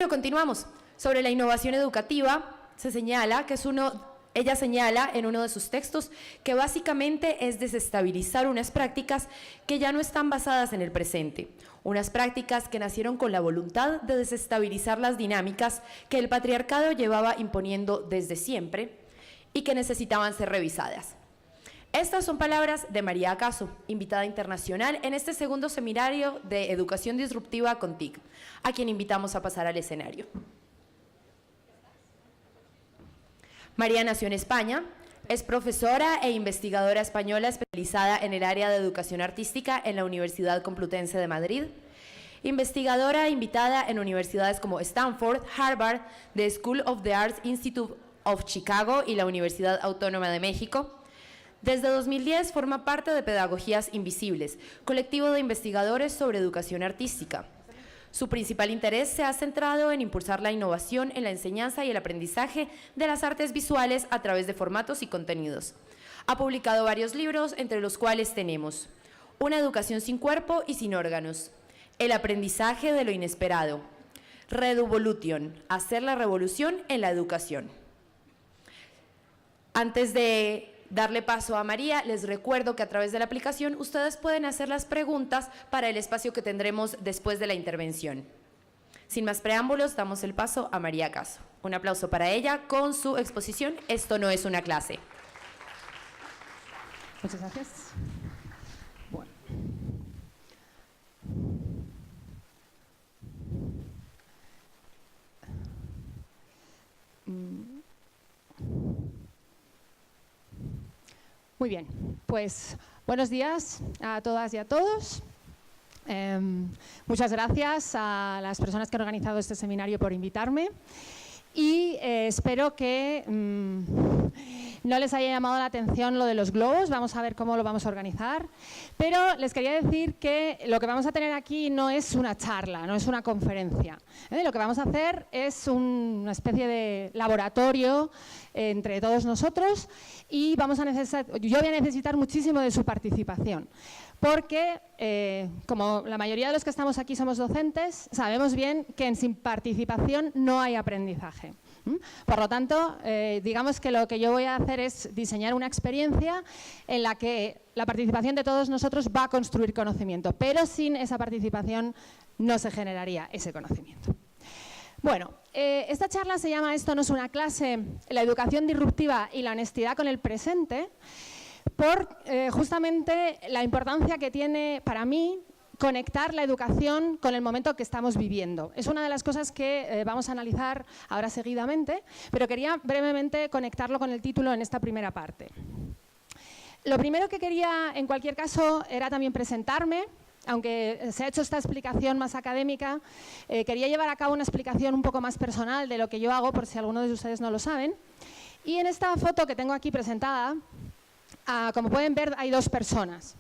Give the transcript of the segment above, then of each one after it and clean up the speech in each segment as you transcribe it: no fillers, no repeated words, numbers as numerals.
Continuamos. Sobre la innovación educativa, ella señala en uno de sus textos que básicamente es desestabilizar unas prácticas que ya no están basadas en el presente, unas prácticas que nacieron con la voluntad de desestabilizar las dinámicas que el patriarcado llevaba imponiendo desde siempre y que necesitaban ser revisadas. Estas son palabras de María Acaso, invitada internacional en este segundo seminario de Educación Disruptiva con TIC, a quien invitamos a pasar al escenario. María nació en España, es profesora e investigadora española especializada en el área de educación artística en la Universidad Complutense de Madrid, investigadora invitada en universidades como Stanford, Harvard, the School of the Arts Institute of Chicago y la Universidad Autónoma de México. Desde 2010 forma parte de Pedagogías Invisibles, colectivo de investigadores sobre educación artística. Su principal interés se ha centrado en impulsar la innovación en la enseñanza y el aprendizaje de las artes visuales a través de formatos y contenidos. Ha publicado varios libros, entre los cuales tenemos Una educación sin cuerpo y sin órganos, El aprendizaje de lo inesperado, Reduvolution, hacer la revolución en la educación. Antes de darle paso a María, les recuerdo que a través de la aplicación ustedes pueden hacer las preguntas para el espacio que tendremos después de la intervención. Sin más preámbulos, damos el paso a María Acaso. Un aplauso para ella con su exposición Esto no es una clase. Muchas gracias. Bueno. Muy bien, pues buenos días a todas y a todos. Muchas gracias a las personas que han organizado este seminario por invitarme y espero que no les haya llamado la atención lo de los globos. Vamos a ver cómo lo vamos a organizar, pero les quería decir que lo que vamos a tener aquí no es una charla, no es una conferencia. Lo que vamos a hacer es una especie de laboratorio entre todos nosotros y yo voy a necesitar muchísimo de su participación, porque como la mayoría de los que estamos aquí somos docentes, sabemos bien que sin participación no hay aprendizaje. Por lo tanto, digamos que lo que yo voy a hacer es diseñar una experiencia en la que la participación de todos nosotros va a construir conocimiento, pero sin esa participación no se generaría ese conocimiento. Bueno, esta charla se llama Esto no es una clase, la educación disruptiva y la honestidad con el presente, por justamente la importancia que tiene para mí conectar la educación con el momento que estamos viviendo. Es una de las cosas que vamos a analizar ahora seguidamente, pero quería brevemente conectarlo con el título en esta primera parte. Lo primero que quería, en cualquier caso, era también presentarme. Aunque se ha hecho esta explicación más académica, quería llevar a cabo una explicación un poco más personal de lo que yo hago, por si alguno de ustedes no lo saben. Y en esta foto que tengo aquí presentada, como pueden ver, hay dos personas.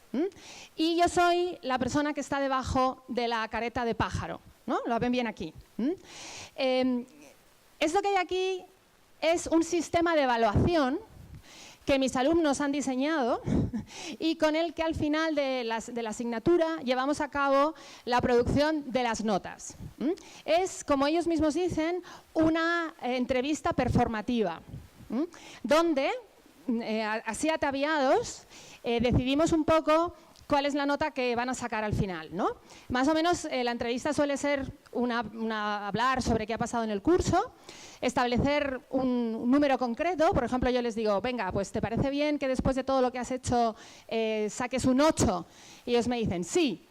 Y yo soy la persona que está debajo de la careta de pájaro, ¿no? Lo ven bien aquí. Esto que hay aquí es un sistema de evaluación que mis alumnos han diseñado y con el que al final de la asignatura llevamos a cabo la producción de las notas. Es, como ellos mismos dicen, una entrevista performativa, donde, así ataviados, decidimos un poco cuál es la nota que van a sacar al final, ¿no? Más o menos la entrevista suele ser hablar sobre qué ha pasado en el curso, establecer un número concreto. Por ejemplo, yo les digo, venga, pues ¿te parece bien que después de todo lo que has hecho saques un 8? Y ellos me dicen, sí,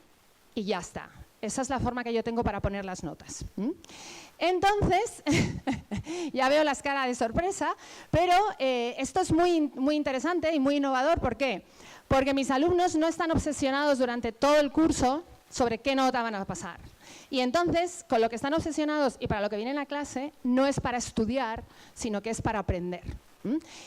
y ya está. Esa es la forma que yo tengo para poner las notas. Entonces, ya veo las caras de sorpresa, pero esto es muy interesante y muy innovador. ¿Por qué? Porque mis alumnos no están obsesionados durante todo el curso sobre qué nota van a pasar. Y entonces, con lo que están obsesionados y para lo que viene en la clase, no es para estudiar, sino que es para aprender.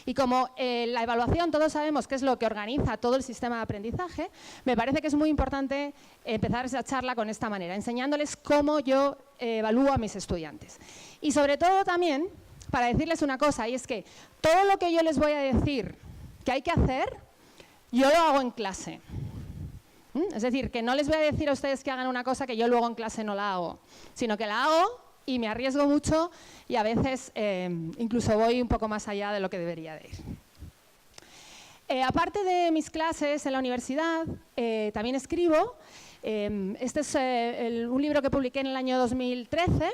Y como la evaluación, todos sabemos qué es lo que organiza todo el sistema de aprendizaje, me parece que es muy importante empezar esa charla con esta manera, enseñándoles cómo yo evalúo a mis estudiantes. Y sobre todo también, para decirles una cosa, y es que todo lo que yo les voy a decir que hay que hacer, yo lo hago en clase. Es decir, que no les voy a decir a ustedes que hagan una cosa que yo luego en clase no la hago, sino que la hago y me arriesgo mucho y a veces incluso voy un poco más allá de lo que debería de ir. Aparte de mis clases en la universidad, también escribo. Este es un libro que publiqué en el año 2013,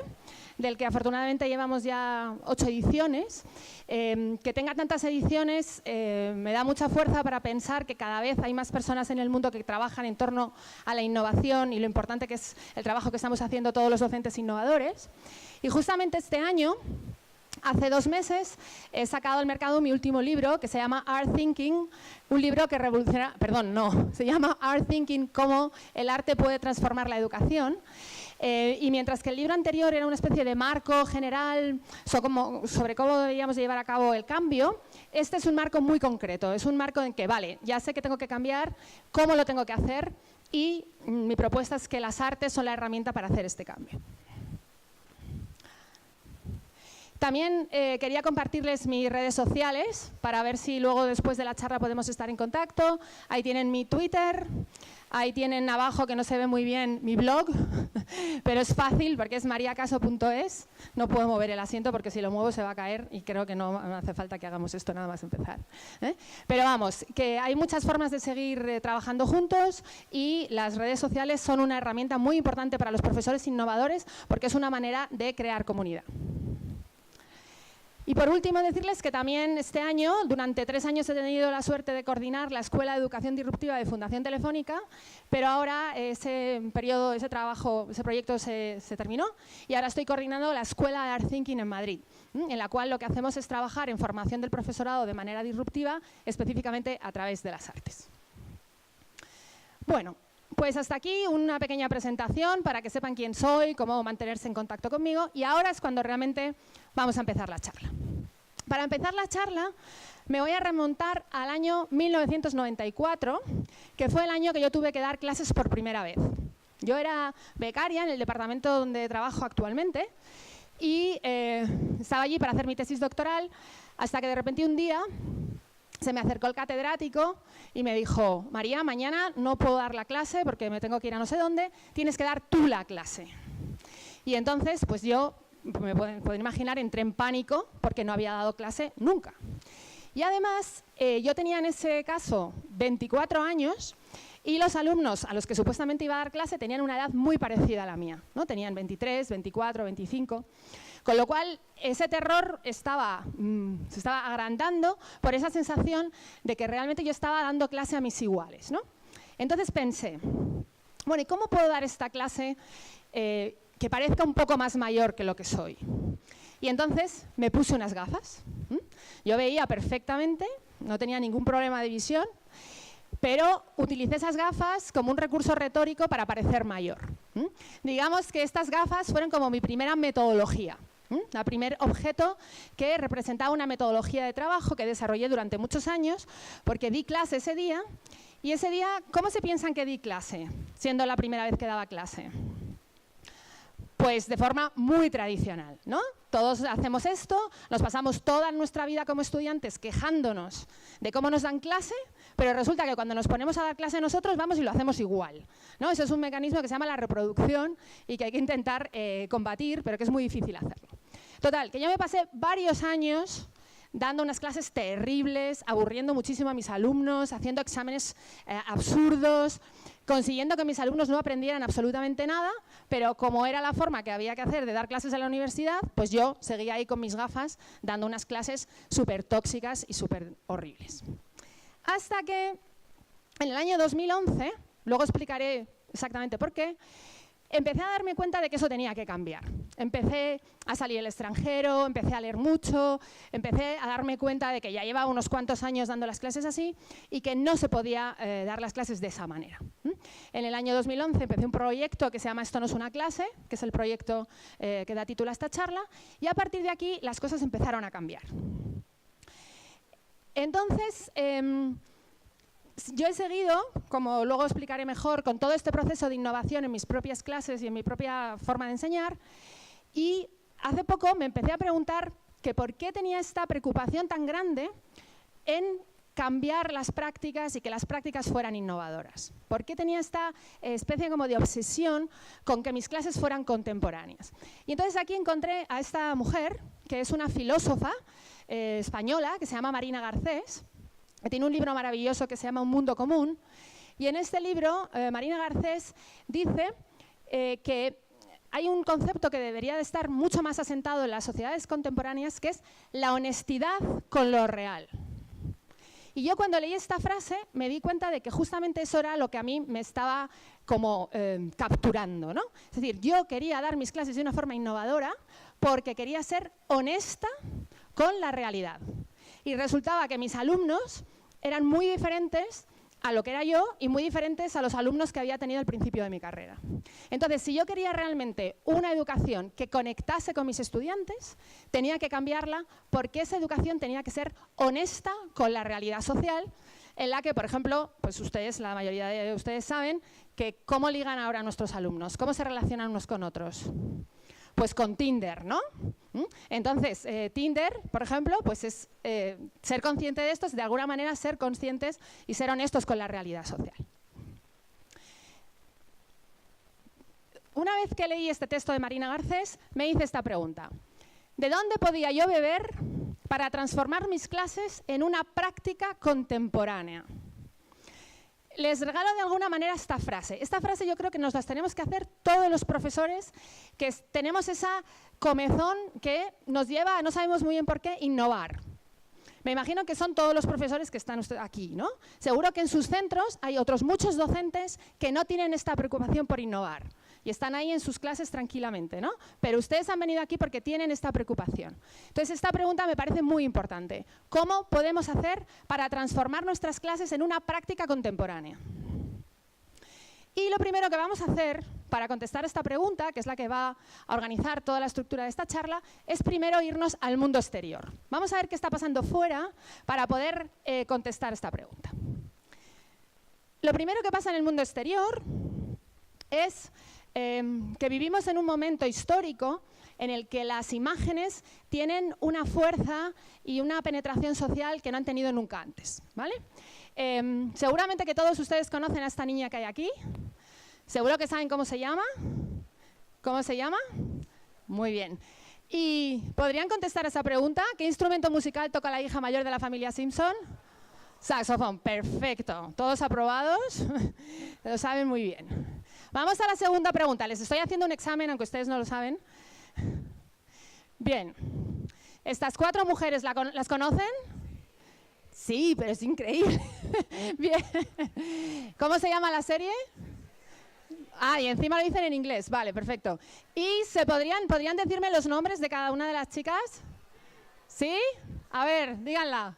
del que afortunadamente llevamos ya 8 ediciones. Que tenga tantas ediciones me da mucha fuerza para pensar que cada vez hay más personas en el mundo que trabajan en torno a la innovación y lo importante que es el trabajo que estamos haciendo todos los docentes innovadores. Y justamente este año, hace 2 meses, he sacado al mercado mi último libro, que se llama Art Thinking, un libro que revoluciona, perdón, no, se llama Art Thinking, cómo el arte puede transformar la educación. Y mientras que el libro anterior era una especie de marco general sobre cómo deberíamos llevar a cabo el cambio, este es un marco muy concreto, es un marco en que, vale, ya sé que tengo que cambiar, cómo lo tengo que hacer, y mi propuesta es que las artes son la herramienta para hacer este cambio. También quería compartirles mis redes sociales para ver si luego después de la charla podemos estar en contacto. Ahí tienen mi Twitter, ahí tienen abajo, que no se ve muy bien, mi blog, pero es fácil porque es mariacaso.es. No puedo mover el asiento porque si lo muevo se va a caer y creo que no hace falta que hagamos esto nada más empezar. Pero vamos, que hay muchas formas de seguir trabajando juntos y las redes sociales son una herramienta muy importante para los profesores innovadores porque es una manera de crear comunidad. Y por último, decirles que también este año, durante 3 años he tenido la suerte de coordinar la Escuela de Educación Disruptiva de Fundación Telefónica, pero ahora ese proyecto se terminó y ahora estoy coordinando la Escuela de Art Thinking en Madrid, en la cual lo que hacemos es trabajar en formación del profesorado de manera disruptiva, específicamente a través de las artes. Bueno, pues hasta aquí una pequeña presentación para que sepan quién soy, cómo mantenerse en contacto conmigo y ahora es cuando realmente vamos a empezar la charla. Para empezar la charla me voy a remontar al año 1994, que fue el año que yo tuve que dar clases por primera vez. Yo era becaria en el departamento donde trabajo actualmente y estaba allí para hacer mi tesis doctoral hasta que de repente un día se me acercó el catedrático y me dijo: María, mañana no puedo dar la clase porque me tengo que ir a no sé dónde, tienes que dar tú la clase. Y entonces, pues yo, me pueden imaginar, entré en pánico porque no había dado clase nunca. Y además, yo tenía en ese caso 24 años y los alumnos a los que supuestamente iba a dar clase tenían una edad muy parecida a la mía, ¿no? Tenían 23, 24, 25... Con lo cual, ese terror se estaba agrandando por esa sensación de que realmente yo estaba dando clase a mis iguales, ¿no? Entonces pensé, bueno, ¿y cómo puedo dar esta clase que parezca un poco más mayor que lo que soy? Y entonces me puse unas gafas. Yo veía perfectamente, no tenía ningún problema de visión, pero utilicé esas gafas como un recurso retórico para parecer mayor. Digamos que estas gafas fueron como mi primera metodología. El primer objeto que representaba una metodología de trabajo que desarrollé durante muchos años porque di clase ese día y ese día, ¿cómo se piensan que di clase siendo la primera vez que daba clase? Pues de forma muy tradicional, ¿no? Todos hacemos esto, nos pasamos toda nuestra vida como estudiantes quejándonos de cómo nos dan clase, pero resulta que cuando nos ponemos a dar clase nosotros vamos y lo hacemos igual, ¿no? Eso es un mecanismo que se llama la reproducción y que hay que intentar combatir, pero que es muy difícil hacerlo. Total, que yo me pasé varios años dando unas clases terribles, aburriendo muchísimo a mis alumnos, haciendo exámenes absurdos, consiguiendo que mis alumnos no aprendieran absolutamente nada, pero como era la forma que había que hacer de dar clases en la universidad, pues yo seguía ahí con mis gafas dando unas clases súper tóxicas y súper horribles. Hasta que en el año 2011, luego explicaré exactamente por qué, empecé a darme cuenta de que eso tenía que cambiar. Empecé a salir al extranjero, empecé a leer mucho, empecé a darme cuenta de que ya llevaba unos cuantos años dando las clases así y que no se podía dar las clases de esa manera. En el año 2011 empecé un proyecto que se llama Esto no es una clase, que es el proyecto que da título a esta charla, y a partir de aquí las cosas empezaron a cambiar. Entonces, yo he seguido, como luego explicaré mejor, con todo este proceso de innovación en mis propias clases y en mi propia forma de enseñar, y hace poco me empecé a preguntar que por qué tenía esta preocupación tan grande en cambiar las prácticas y que las prácticas fueran innovadoras. ¿Por qué tenía esta especie como de obsesión con que mis clases fueran contemporáneas? Y entonces aquí encontré a esta mujer, que es una filósofa española, que se llama Marina Garcés, que tiene un libro maravilloso que se llama Un mundo común. Y en este libro, Marina Garcés dice que hay un concepto que debería de estar mucho más asentado en las sociedades contemporáneas, que es la honestidad con lo real. Y yo cuando leí esta frase me di cuenta de que justamente eso era lo que a mí me estaba como capturando, ¿no? Es decir, yo quería dar mis clases de una forma innovadora porque quería ser honesta con la realidad. Y resultaba que mis alumnos eran muy diferentes a lo que era yo y muy diferentes a los alumnos que había tenido al principio de mi carrera. Entonces, si yo quería realmente una educación que conectase con mis estudiantes, tenía que cambiarla porque esa educación tenía que ser honesta con la realidad social, en la que, por ejemplo, pues ustedes, la mayoría de ustedes saben que cómo ligan ahora nuestros alumnos, cómo se relacionan unos con otros. Pues con Tinder, ¿no? Entonces, Tinder, por ejemplo, pues es ser consciente de esto, es de alguna manera ser conscientes y ser honestos con la realidad social. Una vez que leí este texto de Marina Garcés, me hice esta pregunta. ¿De dónde podía yo beber para transformar mis clases en una práctica contemporánea? Les regalo de alguna manera esta frase. Esta frase yo creo que nos las tenemos que hacer todos los profesores que tenemos esa comezón que nos lleva, no sabemos muy bien por qué, innovar. Me imagino que son todos los profesores que están aquí, ¿no? Seguro que en sus centros hay otros muchos docentes que no tienen esta preocupación por innovar y están ahí en sus clases tranquilamente, ¿no? Pero ustedes han venido aquí porque tienen esta preocupación. Entonces, esta pregunta me parece muy importante. ¿Cómo podemos hacer para transformar nuestras clases en una práctica contemporánea? Y lo primero que vamos a hacer para contestar esta pregunta, que es la que va a organizar toda la estructura de esta charla, es primero irnos al mundo exterior. Vamos a ver qué está pasando fuera para poder contestar esta pregunta. Lo primero que pasa en el mundo exterior es que vivimos en un momento histórico en el que las imágenes tienen una fuerza y una penetración social que no han tenido nunca antes, ¿vale? Seguramente que todos ustedes conocen a esta niña que hay aquí. Seguro que saben cómo se llama. ¿Cómo se llama? Muy bien. ¿Y podrían contestar a esa pregunta? ¿Qué instrumento musical toca la hija mayor de la familia Simpson? Saxofón, perfecto. ¿Todos aprobados? Lo saben muy bien. Vamos a la segunda pregunta. Les estoy haciendo un examen, aunque ustedes no lo saben. Bien. ¿Estas cuatro mujeres las conocen? Sí, pero es increíble. Bien. ¿Cómo se llama la serie? Ah, y encima lo dicen en inglés. Vale, perfecto. ¿Y podrían decirme los nombres de cada una de las chicas? ¿Sí? A ver, díganla.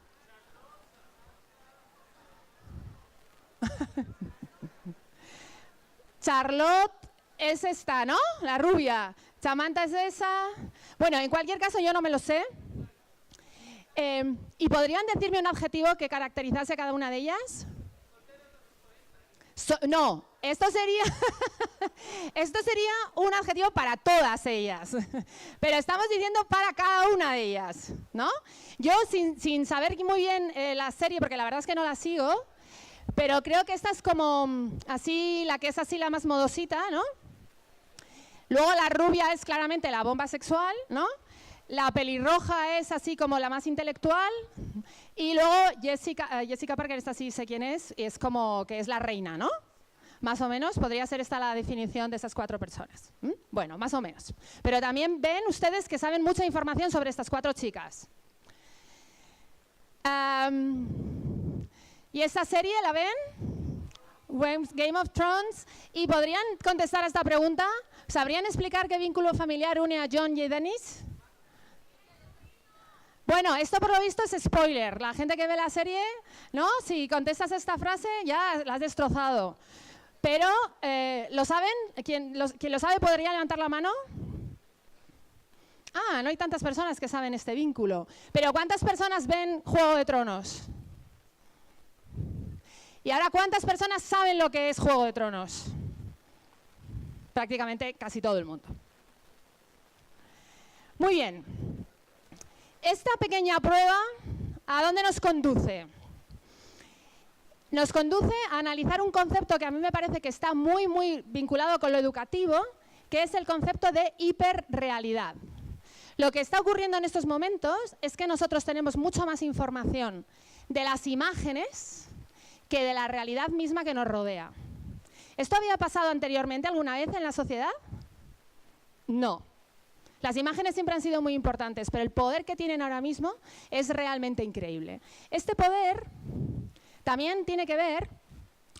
Charlotte es esta, ¿no? La rubia. Samantha es esa. Bueno, en cualquier caso yo no me lo sé. ¿Y podrían decirme un adjetivo que caracterizase a cada una de ellas? No, esto sería un adjetivo para todas ellas. Pero estamos diciendo para cada una de ellas, ¿no? Yo, sin saber muy bien la serie, porque la verdad es que no la sigo, pero creo que esta es como así, la que es así la más modosita, ¿no? Luego la rubia es claramente la bomba sexual, ¿no? La pelirroja es así como la más intelectual. Y luego Jessica Parker, esta sí sé quién es, y es como que es la reina, ¿no? Más o menos, podría ser esta la definición de esas cuatro personas. Bueno, más o menos. Pero también ven ustedes que saben mucha información sobre estas cuatro chicas. ¿Y esta serie la ven? Game of Thrones. ¿Y podrían contestar a esta pregunta? ¿Sabrían explicar qué vínculo familiar une a Jon y Daenerys? Bueno, esto por lo visto es spoiler. La gente que ve la serie, ¿no? Si contestas esta frase, ya la has destrozado. Pero, ¿lo saben? ¿Quien lo sabe podría levantar la mano? Ah, no hay tantas personas que saben este vínculo. Pero ¿cuántas personas ven Juego de Tronos? Y ahora, ¿cuántas personas saben lo que es Juego de Tronos? Prácticamente casi todo el mundo. Muy bien. Esta pequeña prueba, ¿a dónde nos conduce? nos conduce a analizar un concepto que a mí me parece que está muy, muy vinculado con lo educativo, que es el concepto de hiperrealidad. Lo que está ocurriendo en estos momentos es que nosotros tenemos mucha más información de las imágenes que de la realidad misma que nos rodea. ¿Esto había pasado anteriormente alguna vez en la sociedad? No. Las imágenes siempre han sido muy importantes, pero el poder que tienen ahora mismo es realmente increíble. Este poder también tiene que ver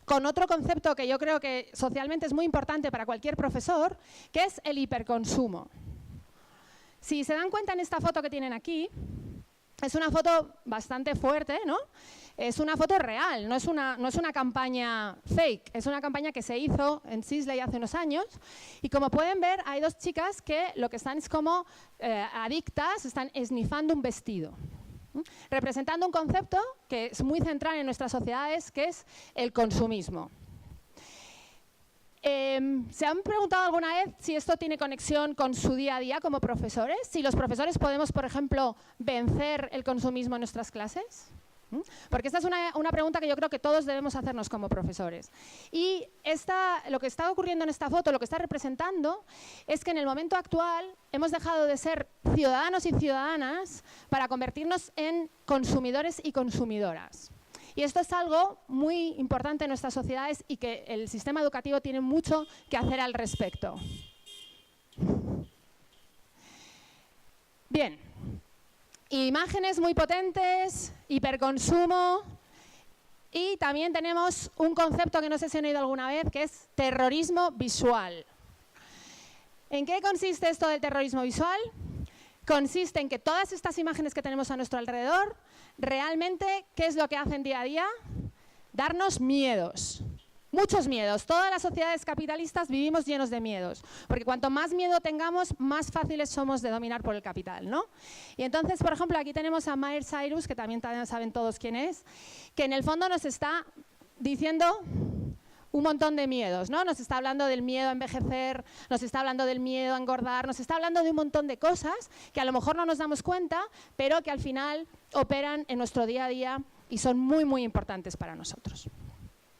con otro concepto que yo creo que socialmente es muy importante para cualquier profesor, que es el hiperconsumo. Si se dan cuenta en esta foto que tienen aquí, es una foto bastante fuerte, ¿no? Es una foto real, no es una campaña fake, es una campaña que se hizo en Sisley hace unos años y como pueden ver hay dos chicas que lo que están es como adictas, están esnifando un vestido, representando un concepto que es muy central en nuestras sociedades, que es el consumismo. ¿Se han preguntado alguna vez si esto tiene conexión con su día a día como profesores? Si los profesores podemos, por ejemplo, vencer el consumismo en nuestras clases. Porque esta es una pregunta que yo creo que todos debemos hacernos como profesores. Y lo que está ocurriendo en esta foto, lo que está representando, es que en el momento actual hemos dejado de ser ciudadanos y ciudadanas para convertirnos en consumidores y consumidoras. Y esto es algo muy importante en nuestras sociedades y que el sistema educativo tiene mucho que hacer al respecto. Bien, imágenes muy potentes, hiperconsumo y también tenemos un concepto que no sé si han oído alguna vez, que es terrorismo visual. ¿En qué consiste esto del terrorismo visual? Consiste en que todas estas imágenes que tenemos a nuestro alrededor, realmente, ¿qué es lo que hacen día a día? Darnos miedos, muchos miedos. Todas las sociedades capitalistas vivimos llenos de miedos, porque cuanto más miedo tengamos, más fáciles somos de dominar por el capital, ¿no? Y entonces, por ejemplo, aquí tenemos a Miley Cyrus, que también saben todos quién es, que en el fondo nos está diciendo un montón de miedos, ¿no? Nos está hablando del miedo a envejecer, nos está hablando del miedo a engordar, nos está hablando de un montón de cosas que a lo mejor no nos damos cuenta, pero que al final operan en nuestro día a día y son muy, muy importantes para nosotros.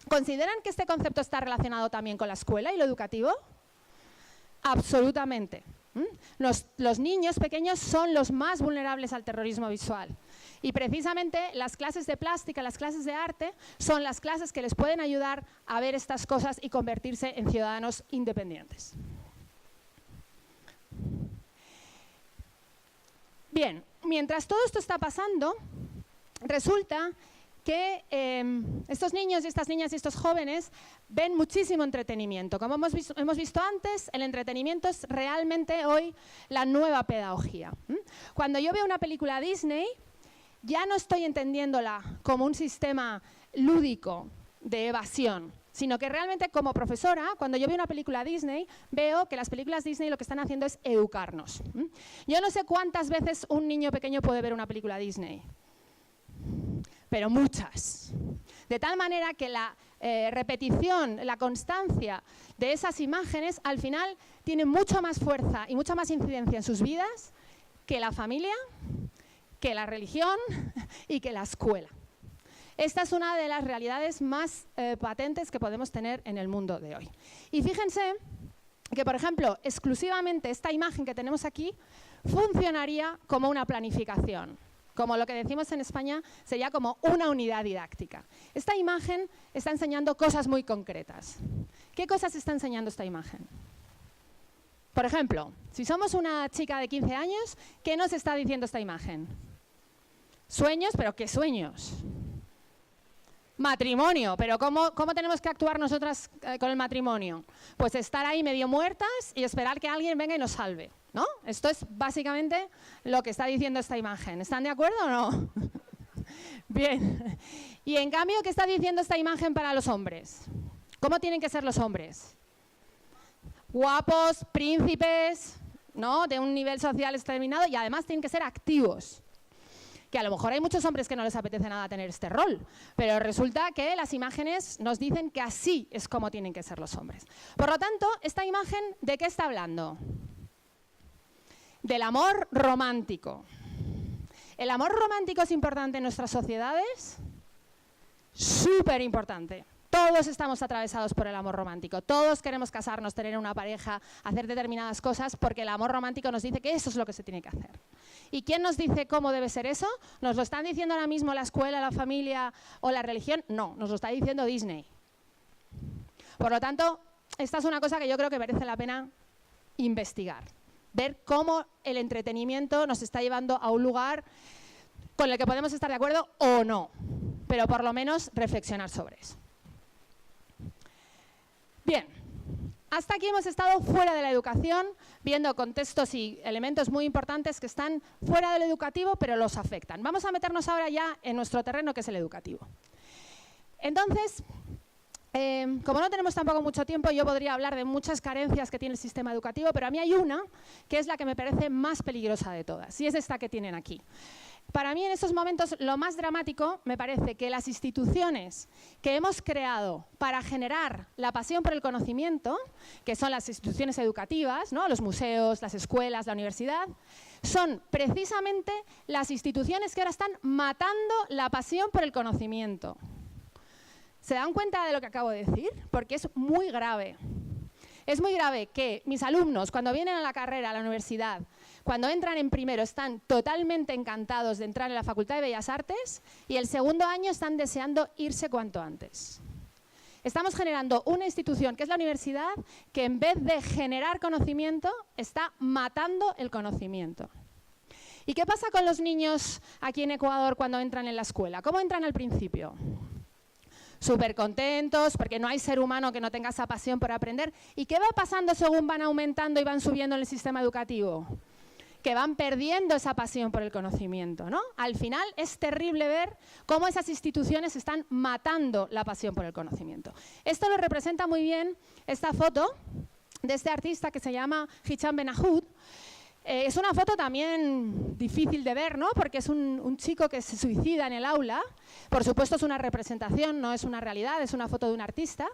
¿Consideran que este concepto está relacionado también con la escuela y lo educativo? Absolutamente. Los niños pequeños son los más vulnerables al terrorismo visual. Y precisamente las clases de plástica, las clases de arte, son las clases que les pueden ayudar a ver estas cosas y convertirse en ciudadanos independientes. Bien, mientras todo esto está pasando, resulta que estos niños y estas niñas y estos jóvenes ven muchísimo entretenimiento. Como hemos visto antes, el entretenimiento es realmente hoy la nueva pedagogía. Cuando yo veo una película Disney, ya no estoy entendiéndola como un sistema lúdico de evasión, sino que realmente como profesora, cuando yo veo una película Disney, veo que las películas Disney lo que están haciendo es educarnos. Yo no sé cuántas veces un niño pequeño puede ver una película Disney, pero muchas. De tal manera que la repetición, la constancia de esas imágenes, al final tiene mucha más fuerza y mucha más incidencia en sus vidas que la familia, que la religión y que la escuela. Esta es una de las realidades más patentes que podemos tener en el mundo de hoy. Y fíjense que, por ejemplo, exclusivamente esta imagen que tenemos aquí funcionaría como una planificación. Como lo que decimos en España, sería como una unidad didáctica. Esta imagen está enseñando cosas muy concretas. ¿Qué cosas está enseñando esta imagen? Por ejemplo, si somos una chica de 15 años, ¿qué nos está diciendo esta imagen? Sueños, pero ¿qué sueños? Matrimonio, pero ¿cómo tenemos que actuar nosotras con el matrimonio? Pues estar ahí medio muertas y esperar que alguien venga y nos salve, ¿no? Esto es básicamente lo que está diciendo esta imagen. ¿Están de acuerdo o no? Bien. Y en cambio, ¿qué está diciendo esta imagen para los hombres? ¿Cómo tienen que ser los hombres? Guapos, príncipes, ¿no? De un nivel social determinado y además tienen que ser activos. Que a lo mejor hay muchos hombres que no les apetece nada tener este rol, pero resulta que las imágenes nos dicen que así es como tienen que ser los hombres. Por lo tanto, esta imagen, ¿de qué está hablando? Del amor romántico. ¿El amor romántico es importante en nuestras sociedades? súper importante. Todos estamos atravesados por el amor romántico. Todos queremos casarnos, tener una pareja, hacer determinadas cosas porque el amor romántico nos dice que eso es lo que se tiene que hacer. ¿Y quién nos dice cómo debe ser eso? ¿Nos lo están diciendo ahora mismo la escuela, la familia o la religión? No, nos lo está diciendo Disney. Por lo tanto, esta es una cosa que yo creo que merece la pena investigar. Ver cómo el entretenimiento nos está llevando a un lugar con el que podemos estar de acuerdo o no, pero por lo menos reflexionar sobre eso. Bien, hasta aquí hemos estado fuera de la educación, viendo contextos y elementos muy importantes que están fuera de lo educativo, pero los afectan. Vamos a meternos ahora ya en nuestro terreno, que es el educativo. Entonces, como no tenemos tampoco mucho tiempo, yo podría hablar de muchas carencias que tiene el sistema educativo, pero a mí hay una que es la que me parece más peligrosa de todas, y es esta que tienen aquí. Para mí en estos momentos lo más dramático me parece que las instituciones que hemos creado para generar la pasión por el conocimiento, que son las instituciones educativas, ¿no? Los museos, las escuelas, la universidad, son precisamente las instituciones que ahora están matando la pasión por el conocimiento. ¿Se dan cuenta de lo que acabo de decir? Porque es muy grave. Es muy grave que mis alumnos, cuando vienen a la carrera, a la universidad, cuando entran en primero, están totalmente encantados de entrar en la Facultad de Bellas Artes y el segundo año están deseando irse cuanto antes. Estamos generando una institución, que es la universidad, que en vez de generar conocimiento, está matando el conocimiento. ¿Y qué pasa con los niños aquí en Ecuador cuando entran en la escuela? ¿Cómo entran al principio? Súper contentos, porque no hay ser humano que no tenga esa pasión por aprender. ¿Y qué va pasando según van aumentando y van subiendo en el sistema educativo? Que van perdiendo esa pasión por el conocimiento, ¿no? Al final es terrible ver cómo esas instituciones están matando la pasión por el conocimiento. Esto lo representa muy bien esta foto de este artista que se llama Hicham Benahoud. Es una foto también difícil de ver, ¿no? Porque es un chico que se suicida en el aula. Por supuesto es una representación, no es una realidad, es una foto de un artista,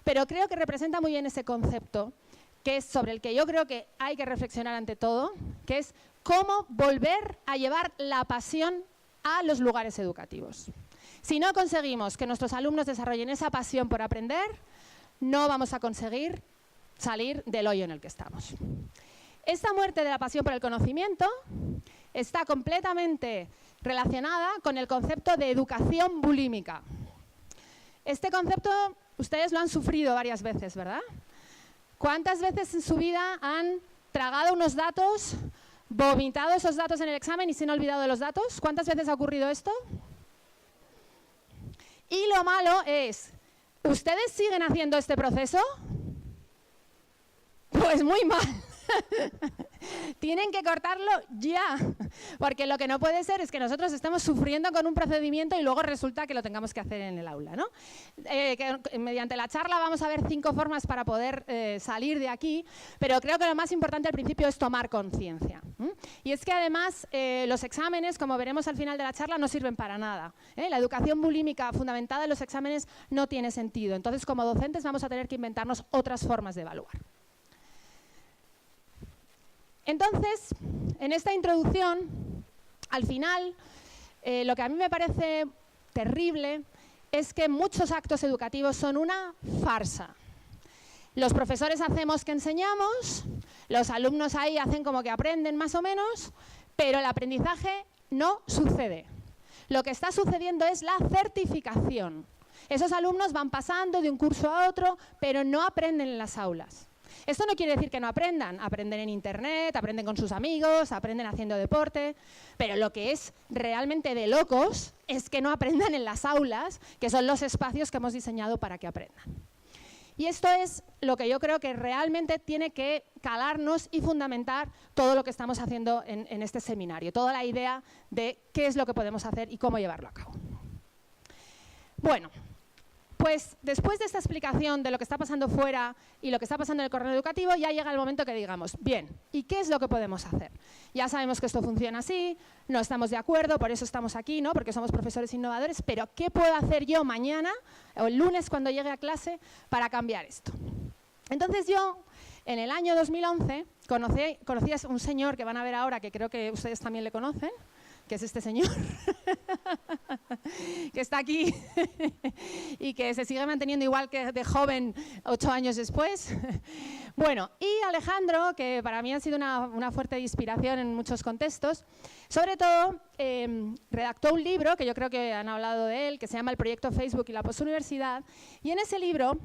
pero creo que representa muy bien ese concepto, que es sobre el que yo creo que hay que reflexionar ante todo, que es cómo volver a llevar la pasión a los lugares educativos. Si no conseguimos que nuestros alumnos desarrollen esa pasión por aprender, no vamos a conseguir salir del hoyo en el que estamos. Esta muerte de la pasión por el conocimiento está completamente relacionada con el concepto de educación bulímica. Este concepto ustedes lo han sufrido varias veces, ¿verdad? ¿Cuántas veces en su vida han tragado unos datos, vomitado esos datos en el examen y se han olvidado de los datos? ¿Cuántas veces ha ocurrido esto? Y lo malo es, ¿ustedes siguen haciendo este proceso? Pues muy mal. Tienen que cortarlo ya, porque lo que no puede ser es que nosotros estemos sufriendo con un procedimiento y luego resulta que lo tengamos que hacer en el aula, ¿no? Que mediante la charla vamos a ver 5 formas para poder salir de aquí, pero creo que lo más importante al principio es tomar conciencia. Y es que además los exámenes, como veremos al final de la charla, no sirven para nada. La educación bulímica fundamentada en los exámenes no tiene sentido. Entonces, como docentes vamos a tener que inventarnos otras formas de evaluar. Entonces, en esta introducción, al final, lo que a mí me parece terrible es que muchos actos educativos son una farsa. Los profesores hacemos que enseñamos, los alumnos ahí hacen como que aprenden más o menos, pero el aprendizaje no sucede. Lo que está sucediendo es la certificación. Esos alumnos van pasando de un curso a otro, pero no aprenden en las aulas. Esto no quiere decir que no aprendan, aprenden en internet, aprenden con sus amigos, aprenden haciendo deporte, pero lo que es realmente de locos es que no aprendan en las aulas, que son los espacios que hemos diseñado para que aprendan. Y esto es lo que yo creo que realmente tiene que calarnos y fundamentar todo lo que estamos haciendo en este seminario, toda la idea de qué es lo que podemos hacer y cómo llevarlo a cabo. Bueno. Pues después de esta explicación de lo que está pasando fuera y lo que está pasando en el correo educativo, ya llega el momento que digamos, bien, ¿y qué es lo que podemos hacer? Ya sabemos que esto funciona así, no estamos de acuerdo, por eso estamos aquí, ¿no? Porque somos profesores innovadores, pero ¿qué puedo hacer yo mañana o el lunes cuando llegue a clase para cambiar esto? Entonces yo, en el año 2011, conocí a un señor que van a ver ahora, que creo que ustedes también le conocen, que es este señor, que está aquí y que se sigue manteniendo igual que de joven 8 años después. Bueno, y Alejandro, que para mí ha sido una fuerte inspiración en muchos contextos, sobre todo redactó un libro, que yo creo que han hablado de él, que se llama El Proyecto Facebook y la Postuniversidad, y en ese libro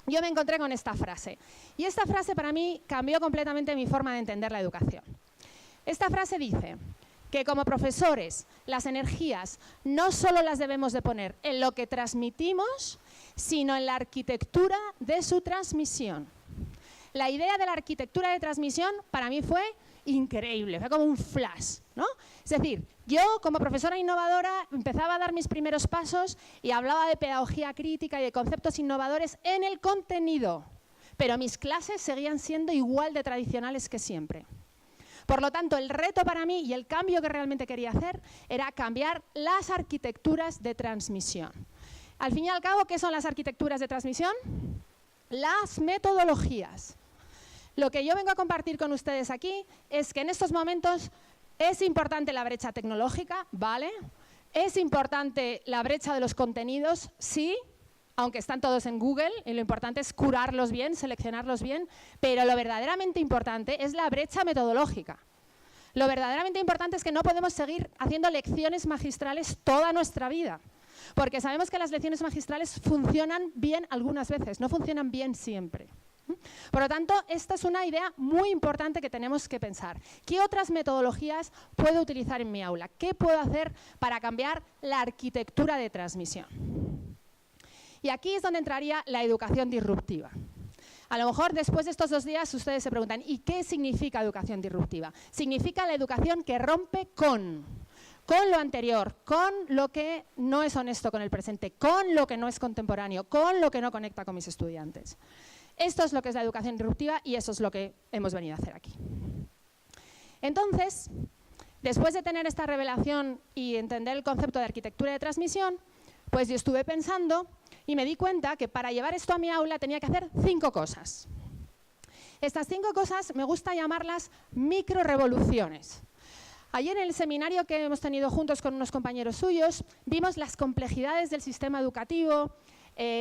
yo me encontré con esta frase. Y esta frase para mí cambió completamente mi forma de entender la educación. Esta frase dice que como profesores las energías no solo las debemos de poner en lo que transmitimos, sino en la arquitectura de su transmisión. La idea de la arquitectura de transmisión para mí fue increíble, fue como un flash, ¿no? Es decir, yo como profesora innovadora empezaba a dar mis primeros pasos y hablaba de pedagogía crítica y de conceptos innovadores en el contenido, pero mis clases seguían siendo igual de tradicionales que siempre. Por lo tanto, el reto para mí y el cambio que realmente quería hacer era cambiar las arquitecturas de transmisión. Al fin y al cabo, ¿qué son las arquitecturas de transmisión? Las metodologías. Lo que yo vengo a compartir con ustedes aquí es que en estos momentos es importante la brecha tecnológica, ¿vale? Es importante la brecha de los contenidos, sí, aunque están todos en Google, y lo importante es curarlos bien, seleccionarlos bien, pero lo verdaderamente importante es la brecha metodológica. Lo verdaderamente importante es que no podemos seguir haciendo lecciones magistrales toda nuestra vida, porque sabemos que las lecciones magistrales funcionan bien algunas veces, no funcionan bien siempre. Por lo tanto, esta es una idea muy importante que tenemos que pensar. ¿Qué otras metodologías puedo utilizar en mi aula? ¿Qué puedo hacer para cambiar la arquitectura de transmisión? Y aquí es donde entraría la educación disruptiva. A lo mejor después de estos 2 días ustedes se preguntan, ¿y qué significa educación disruptiva? Significa la educación que rompe con lo anterior, con lo que no es honesto con el presente, con lo que no es contemporáneo, con lo que no conecta con mis estudiantes. Esto es lo que es la educación disruptiva y eso es lo que hemos venido a hacer aquí. Entonces, después de tener esta revelación y entender el concepto de arquitectura de transmisión, pues yo estuve pensando y me di cuenta que para llevar esto a mi aula tenía que hacer 5 cosas. Estas 5 cosas me gusta llamarlas microrevoluciones. Ayer en el seminario que hemos tenido juntos con unos compañeros suyos, vimos las complejidades del sistema educativo,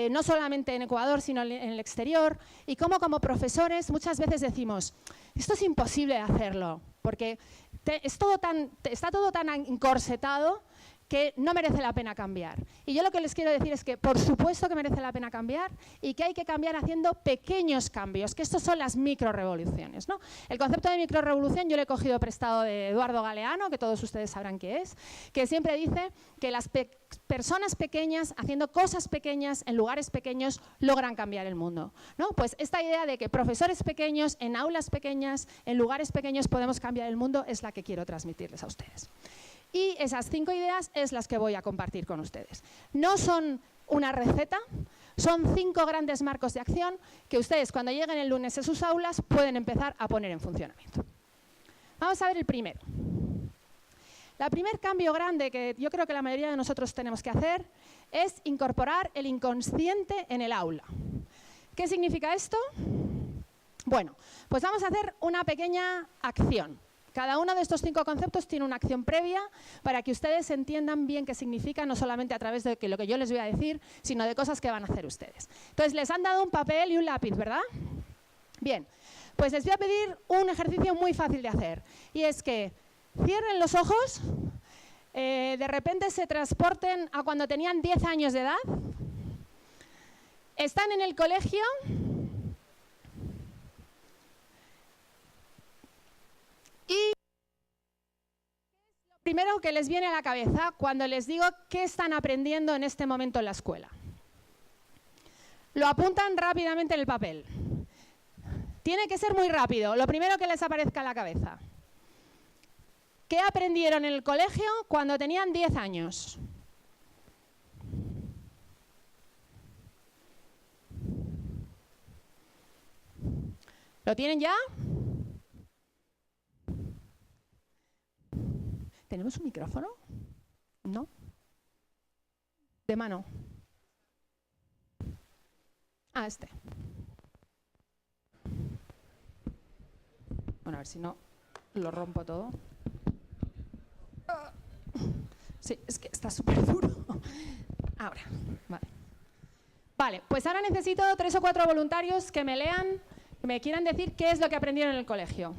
no solamente en Ecuador, sino en el exterior, y cómo como profesores muchas veces decimos, esto es imposible de hacerlo, porque está todo tan encorsetado que no merece la pena cambiar. Y yo lo que les quiero decir es que por supuesto que merece la pena cambiar y que hay que cambiar haciendo pequeños cambios, que estos son las microrevoluciones, ¿no? El concepto de microrevolución yo lo he cogido prestado de Eduardo Galeano, que todos ustedes sabrán qué es, que siempre dice que las personas pequeñas, haciendo cosas pequeñas en lugares pequeños, logran cambiar el mundo, ¿no? Pues esta idea de que profesores pequeños, en aulas pequeñas, en lugares pequeños podemos cambiar el mundo es la que quiero transmitirles a ustedes. Y esas 5 ideas es las que voy a compartir con ustedes. No son una receta, son 5 grandes marcos de acción que ustedes cuando lleguen el lunes a sus aulas pueden empezar a poner en funcionamiento. Vamos a ver el primero. El primer cambio grande que yo creo que la mayoría de nosotros tenemos que hacer es incorporar el inconsciente en el aula. ¿Qué significa esto? Bueno, pues vamos a hacer una pequeña acción. Cada uno de estos 5 conceptos tiene una acción previa para que ustedes entiendan bien qué significa, no solamente a través de lo que yo les voy a decir, sino de cosas que van a hacer ustedes. Entonces, les han dado un papel y un lápiz, ¿verdad? Bien, pues les voy a pedir un ejercicio muy fácil de hacer. Y es que cierren los ojos, de repente se transporten a cuando tenían 10 años de edad, están en el colegio. Y lo primero que les viene a la cabeza cuando les digo qué están aprendiendo en este momento en la escuela. Lo apuntan rápidamente en el papel. Tiene que ser muy rápido, lo primero que les aparezca a la cabeza. ¿Qué aprendieron en el colegio cuando tenían 10 años? ¿Lo tienen ya? ¿Tenemos un micrófono? ¿No? De mano. Ah, este. Bueno, a ver si no lo rompo todo. Sí, es que está súper duro. Ahora, vale. Vale, pues ahora necesito 3 o 4 voluntarios que me lean, que me quieran decir qué es lo que aprendieron en el colegio.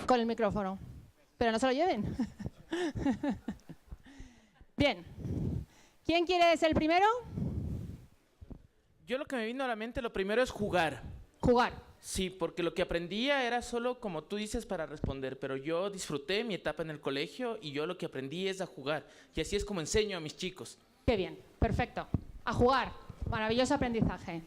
Con el micrófono. Pero no se lo lleven. Bien. ¿Quién quiere ser el primero? Yo lo que me vino a la mente, lo primero es jugar. Jugar. Sí, porque lo que aprendía era solo, como tú dices, para responder, pero yo disfruté mi etapa en el colegio y yo lo que aprendí es a jugar. Y así es como enseño a mis chicos. Qué bien, perfecto. A jugar. Maravilloso aprendizaje.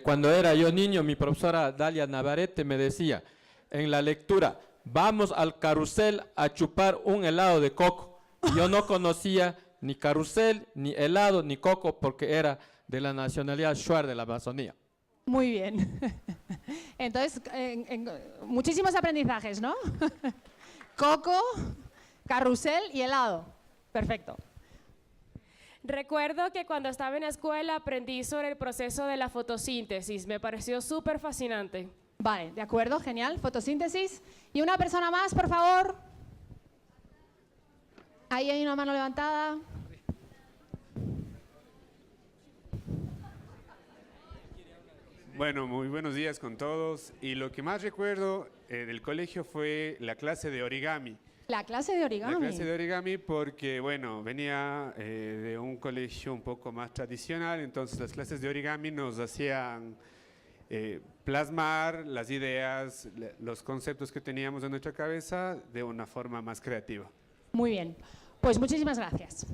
Cuando era yo niño, mi profesora Dalia Navarrete me decía, en la lectura, vamos al carrusel a chupar un helado de coco. Yo no conocía ni carrusel, ni helado, ni coco, porque era de la nacionalidad Shuar de la Amazonía. Muy bien. Entonces, muchísimos aprendizajes, ¿no? Coco, carrusel y helado. Perfecto. Recuerdo que cuando estaba en la escuela aprendí sobre el proceso de la fotosíntesis. Me pareció súper fascinante. Vale, de acuerdo, genial. Fotosíntesis. ¿Y una persona más, por favor? Ahí hay una mano levantada. Bueno, muy buenos días con todos. Y lo que más recuerdo del colegio fue la clase de origami. La clase de origami. La clase de origami porque, bueno, venía de un colegio un poco más tradicional, entonces las clases de origami nos hacían plasmar las ideas, los conceptos que teníamos en nuestra cabeza de una forma más creativa. Muy bien, pues muchísimas gracias.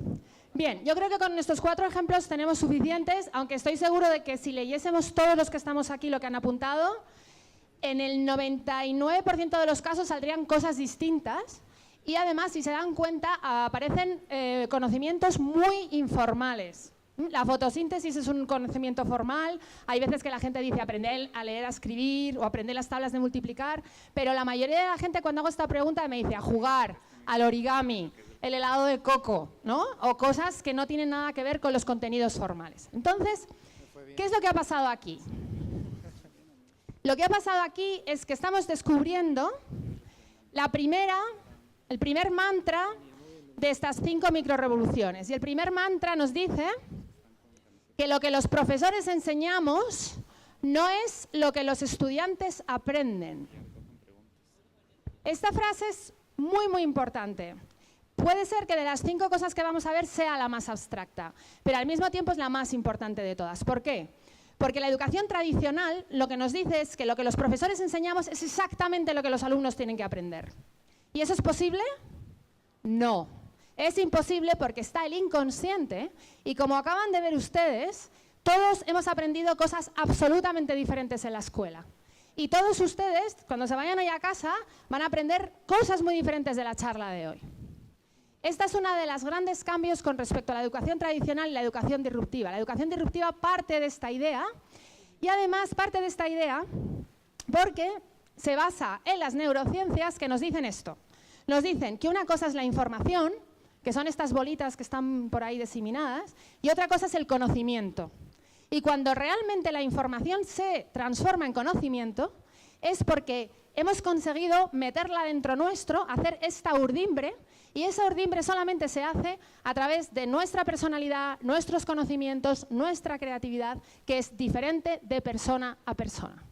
Bien, yo creo que con estos 4 ejemplos tenemos suficientes, aunque estoy seguro de que si leyésemos todos los que estamos aquí lo que han apuntado, en el 99% de los casos saldrían cosas distintas. Y además, si se dan cuenta, aparecen conocimientos muy informales. La fotosíntesis es un conocimiento formal. Hay veces que la gente dice aprender a leer, a escribir o aprender las tablas de multiplicar, pero la mayoría de la gente cuando hago esta pregunta me dice a jugar, al origami, el helado de coco, ¿no? O cosas que no tienen nada que ver con los contenidos formales. Entonces, ¿qué es lo que ha pasado aquí? Lo que ha pasado aquí es que estamos descubriendo el primer mantra de estas 5 microrevoluciones. Y el primer mantra nos dice que lo que los profesores enseñamos no es lo que los estudiantes aprenden. Esta frase es muy, muy importante. Puede ser que de las 5 cosas que vamos a ver sea la más abstracta, pero al mismo tiempo es la más importante de todas. ¿Por qué? Porque la educación tradicional lo que nos dice es que lo que los profesores enseñamos es exactamente lo que los alumnos tienen que aprender. ¿Y eso es posible? No. Es imposible porque está el inconsciente y como acaban de ver ustedes, todos hemos aprendido cosas absolutamente diferentes en la escuela. Y todos ustedes, cuando se vayan hoy a casa, van a aprender cosas muy diferentes de la charla de hoy. Esta es una de los grandes cambios con respecto a la educación tradicional y la educación disruptiva. La educación disruptiva parte de esta idea y además parte de esta idea porque se basa en las neurociencias que nos dicen esto. Nos dicen que una cosa es la información, que son estas bolitas que están por ahí diseminadas, y otra cosa es el conocimiento. Y cuando realmente la información se transforma en conocimiento, es porque hemos conseguido meterla dentro nuestro, hacer esta urdimbre, y esa urdimbre solamente se hace a través de nuestra personalidad, nuestros conocimientos, nuestra creatividad, que es diferente de persona a persona.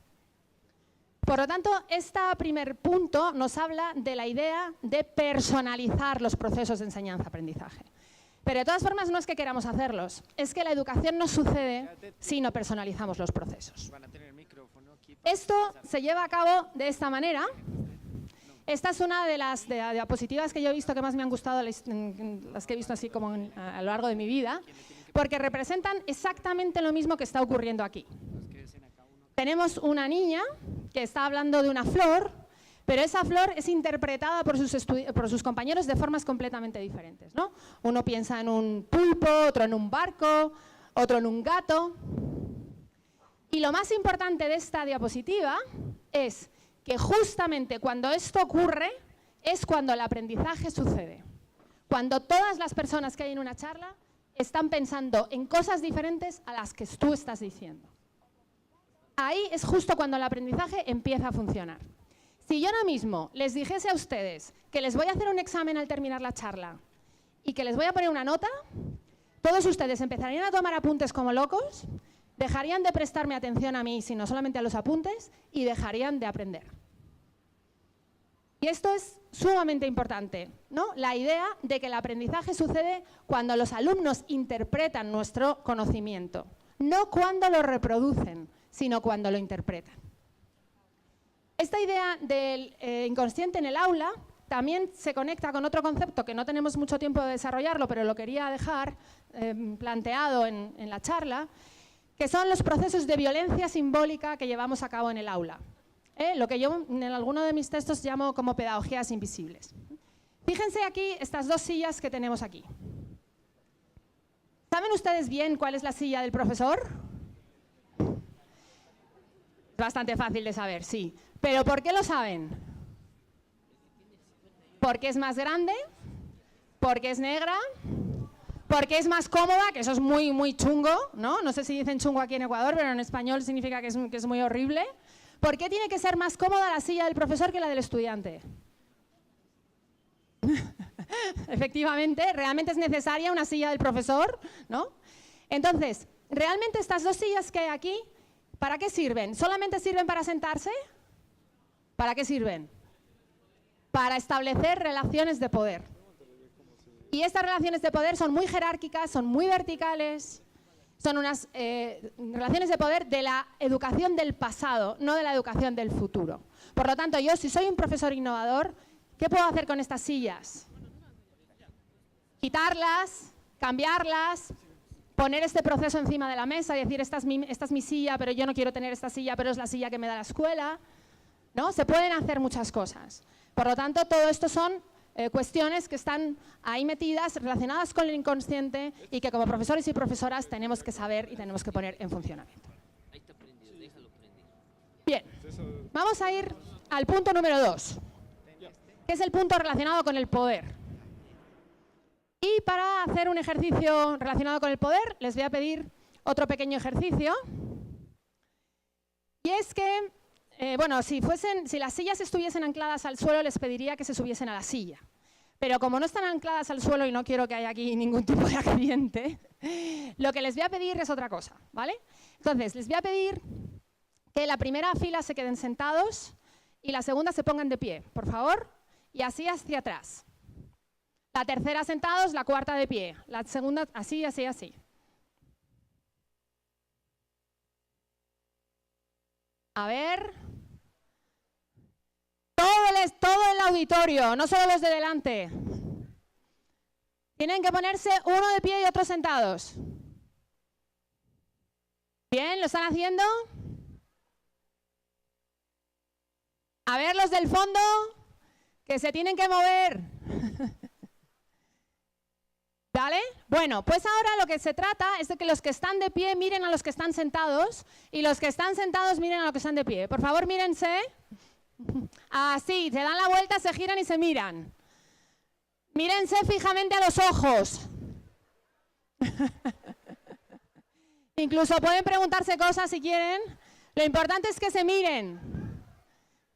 Por lo tanto, este primer punto nos habla de la idea de personalizar los procesos de enseñanza-aprendizaje. Pero de todas formas no es que queramos hacerlos, es que la educación no sucede si no personalizamos los procesos. Esto se lleva a cabo de esta manera. Esta es una de las diapositivas que yo he visto que más me han gustado, las que he visto así como a lo largo de mi vida, porque representan exactamente lo mismo que está ocurriendo aquí. Tenemos una niña que está hablando de una flor, pero esa flor es interpretada por sus compañeros de formas completamente diferentes, ¿no? Uno piensa en un pulpo, otro en un barco, otro en un gato. Y lo más importante de esta diapositiva es que justamente cuando esto ocurre es cuando el aprendizaje sucede. Cuando todas las personas que hay en una charla están pensando en cosas diferentes a las que tú estás diciendo. Ahí es justo cuando el aprendizaje empieza a funcionar. Si yo ahora mismo les dijese a ustedes que les voy a hacer un examen al terminar la charla y que les voy a poner una nota, todos ustedes empezarían a tomar apuntes como locos, dejarían de prestarme atención a mí, sino solamente a los apuntes, y dejarían de aprender. Y esto es sumamente importante, ¿no? La idea de que el aprendizaje sucede cuando los alumnos interpretan nuestro conocimiento, no cuando lo reproducen, sino cuando lo interpretan. Esta idea del inconsciente en el aula también se conecta con otro concepto que no tenemos mucho tiempo de desarrollarlo, pero lo quería dejar planteado en la charla, que son los procesos de violencia simbólica que llevamos a cabo en el aula. Lo que yo en alguno de mis textos llamo como pedagogías invisibles. Fíjense aquí estas dos sillas que tenemos aquí. ¿Saben ustedes bien cuál es la silla del profesor? Es bastante fácil de saber, sí. ¿Pero por qué lo saben? ¿Porque es más grande? ¿Porque es negra? ¿Porque es más cómoda? Que eso es muy, muy chungo, ¿no? No sé si dicen chungo aquí en Ecuador, pero en español significa que es muy horrible. ¿Por qué tiene que ser más cómoda la silla del profesor que la del estudiante? Efectivamente, realmente es necesaria una silla del profesor, ¿no? Entonces, realmente estas dos sillas que hay aquí, ¿para qué sirven? ¿Solamente sirven para sentarse? ¿Para qué sirven? Para establecer relaciones de poder. Y estas relaciones de poder son muy jerárquicas, son muy verticales. Son unas relaciones de poder de la educación del pasado, no de la educación del futuro. Por lo tanto, yo, si soy un profesor innovador, ¿qué puedo hacer con estas sillas? Quitarlas, cambiarlas, poner este proceso encima de la mesa y decir, esta es mi silla, pero yo no quiero tener esta silla, pero es la silla que me da la escuela, ¿no? Se pueden hacer muchas cosas. Por lo tanto, todo esto son cuestiones que están ahí metidas, relacionadas con el inconsciente y que como profesores y profesoras tenemos que saber y tenemos que poner en funcionamiento. Bien, vamos a ir al punto número 2, que es el punto relacionado con el poder. Y para hacer un ejercicio relacionado con el poder, les voy a pedir otro pequeño ejercicio. Y es que bueno, si las sillas estuviesen ancladas al suelo, les pediría que se subiesen a la silla. Pero como no están ancladas al suelo y no quiero que haya aquí ningún tipo de accidente, lo que les voy a pedir es otra cosa, ¿vale? Entonces, les voy a pedir que la primera fila se queden sentados y la segunda se pongan de pie, por favor, y así hacia atrás. La tercera sentados, la cuarta de pie, la segunda así, así, así. A ver. Todo el auditorio, no solo los de delante. Tienen que ponerse uno de pie y otro sentados. Bien, ¿lo están haciendo? A ver los del fondo, que se tienen que mover. ¿Vale? Bueno, pues ahora lo que se trata es de que los que están de pie miren a los que están sentados y los que están sentados miren a los que están de pie. Por favor, mírense. Así, se dan la vuelta, se giran y se miran. Mírense fijamente a los ojos. Incluso pueden preguntarse cosas si quieren. Lo importante es que se miren.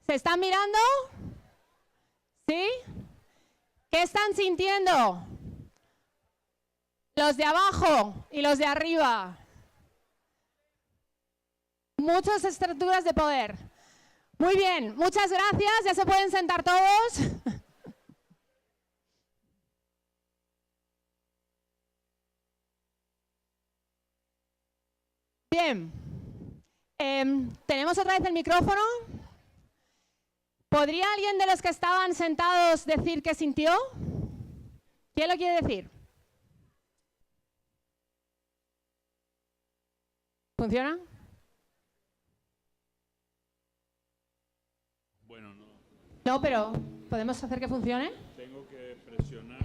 ¿Se están mirando? ¿Sí? ¿Qué están sintiendo? Los de abajo y los de arriba. Muchas estructuras de poder. Muy bien, muchas gracias. Ya se pueden sentar todos. Bien. Tenemos otra vez el micrófono. ¿Podría alguien de los que estaban sentados decir qué sintió? ¿Quién lo quiere decir? ¿Funciona? Bueno, no. No, pero ¿podemos hacer que funcione? Tengo que presionar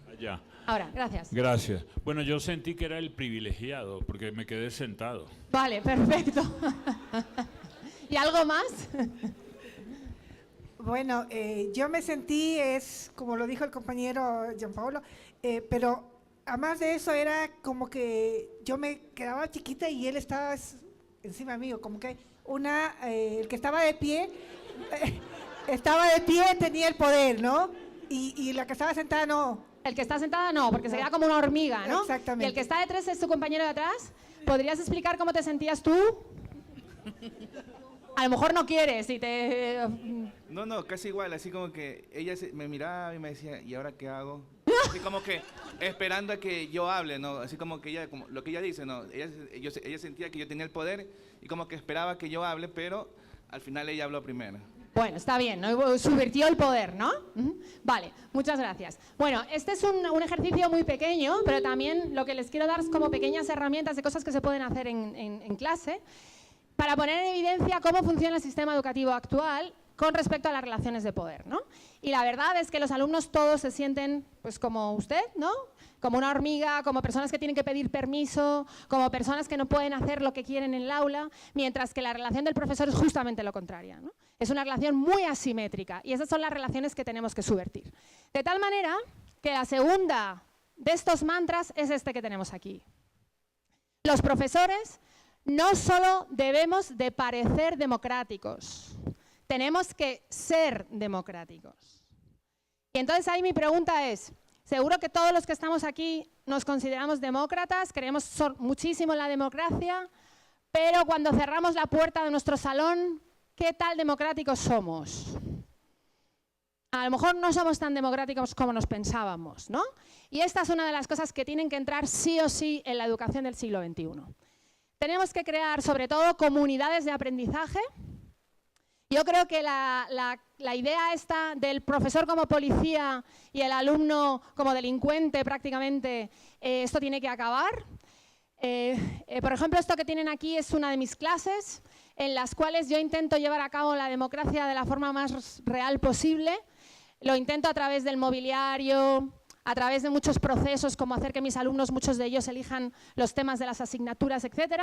allá. Ahora, gracias. Gracias. Bueno, yo sentí que era el privilegiado porque me quedé sentado. Vale, perfecto. ¿Y algo más? Bueno, yo me sentí, como lo dijo el compañero Gianpaolo, pero además de eso era como que yo me quedaba chiquita y él estaba encima mío, como que el que estaba de pie tenía el poder, ¿no? Y la que estaba sentada no. El que está sentada no, porque se queda como una hormiga, ¿no? Exactamente. Y el que está detrás es tu compañero de atrás. ¿Podrías explicar cómo te sentías tú? A lo mejor no quieres y te... No, casi igual, así como que ella me miraba y me decía, ¿y ahora qué hago? Así como que esperando a que yo hable, ¿no? Así como que ella, como lo que ella dice, ¿no? Ella sentía que yo tenía el poder y como que esperaba que yo hable, pero al final ella habló primero. Bueno, está bien, ¿no? Subvirtió el poder, ¿no? Vale, muchas gracias. Bueno, este es un ejercicio muy pequeño, pero también lo que les quiero dar es como pequeñas herramientas de cosas que se pueden hacer en clase para poner en evidencia cómo funciona el sistema educativo actual con respecto a las relaciones de poder, ¿no? Y la verdad es que los alumnos todos se sienten, pues como usted, ¿no? Como una hormiga, como personas que tienen que pedir permiso, como personas que no pueden hacer lo que quieren en el aula, mientras que la relación del profesor es justamente lo contrario, ¿no? Es una relación muy asimétrica y esas son las relaciones que tenemos que subvertir. De tal manera que la segunda de estos mantras es este que tenemos aquí. Los profesores no solo debemos de parecer democráticos, tenemos que ser democráticos. Y entonces ahí mi pregunta es, seguro que todos los que estamos aquí nos consideramos demócratas, creemos muchísimo en la democracia, pero cuando cerramos la puerta de nuestro salón, ¿qué tal democráticos somos? A lo mejor no somos tan democráticos como nos pensábamos, ¿no? Y esta es una de las cosas que tienen que entrar sí o sí en la educación del siglo XXI. Tenemos que crear, sobre todo, comunidades de aprendizaje. Yo creo que la idea esta del profesor como policía y el alumno como delincuente prácticamente, esto tiene que acabar. Por ejemplo, esto que tienen aquí es una de mis clases en las cuales yo intento llevar a cabo la democracia de la forma más real posible. Lo intento a través del mobiliario, a través de muchos procesos, como hacer que mis alumnos, muchos de ellos, elijan los temas de las asignaturas, etc.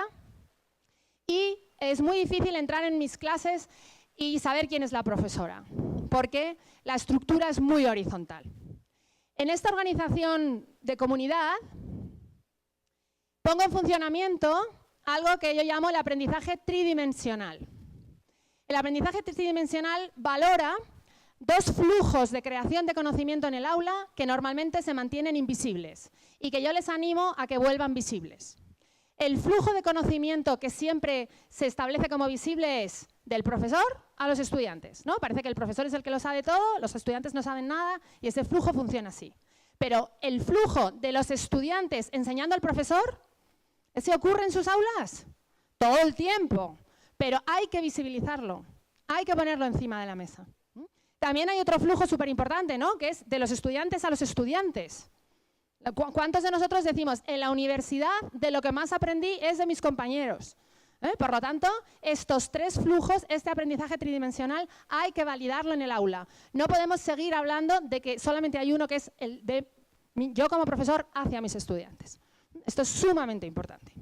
Y es muy difícil entrar en mis clases y saber quién es la profesora, porque la estructura es muy horizontal. En esta organización de comunidad pongo en funcionamiento algo que yo llamo el aprendizaje tridimensional. El aprendizaje tridimensional valora dos flujos de creación de conocimiento en el aula que normalmente se mantienen invisibles y que yo les animo a que vuelvan visibles. El flujo de conocimiento que siempre se establece como visible es del profesor a los estudiantes, ¿no? Parece que el profesor es el que lo sabe todo, los estudiantes no saben nada y ese flujo funciona así. Pero el flujo de los estudiantes enseñando al profesor, ¿ese ocurre en sus aulas? Todo el tiempo, pero hay que visibilizarlo, hay que ponerlo encima de la mesa. También hay otro flujo súper importante, ¿no? Que es de los estudiantes a los estudiantes. ¿Cuántos de nosotros decimos, en la universidad de lo que más aprendí es de mis compañeros? Por lo tanto, estos tres flujos, este aprendizaje tridimensional, hay que validarlo en el aula. No podemos seguir hablando de que solamente hay uno que es el de yo como profesor hacia mis estudiantes. Esto es sumamente importante.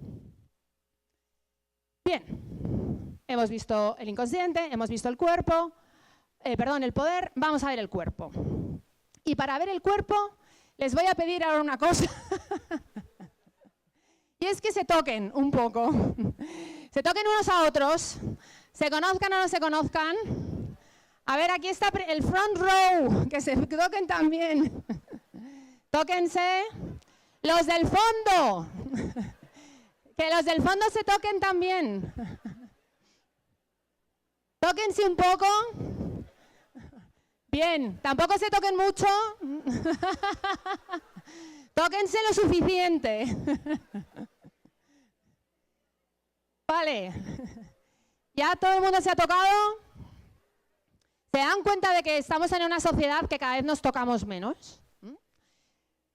Bien, hemos visto el inconsciente, hemos visto el cuerpo, el poder, vamos a ver el cuerpo. Y para ver el cuerpo, les voy a pedir ahora una cosa. Y es que se toquen un poco. Se toquen unos a otros, se conozcan o no se conozcan. A ver, aquí está el front row, que se toquen también. Tóquense. Los del fondo. Que los del fondo se toquen también. Tóquense un poco. Bien, tampoco se toquen mucho. Tóquense lo suficiente. Vale. ¿Ya todo el mundo se ha tocado? ¿Se dan cuenta de que estamos en una sociedad que cada vez nos tocamos menos?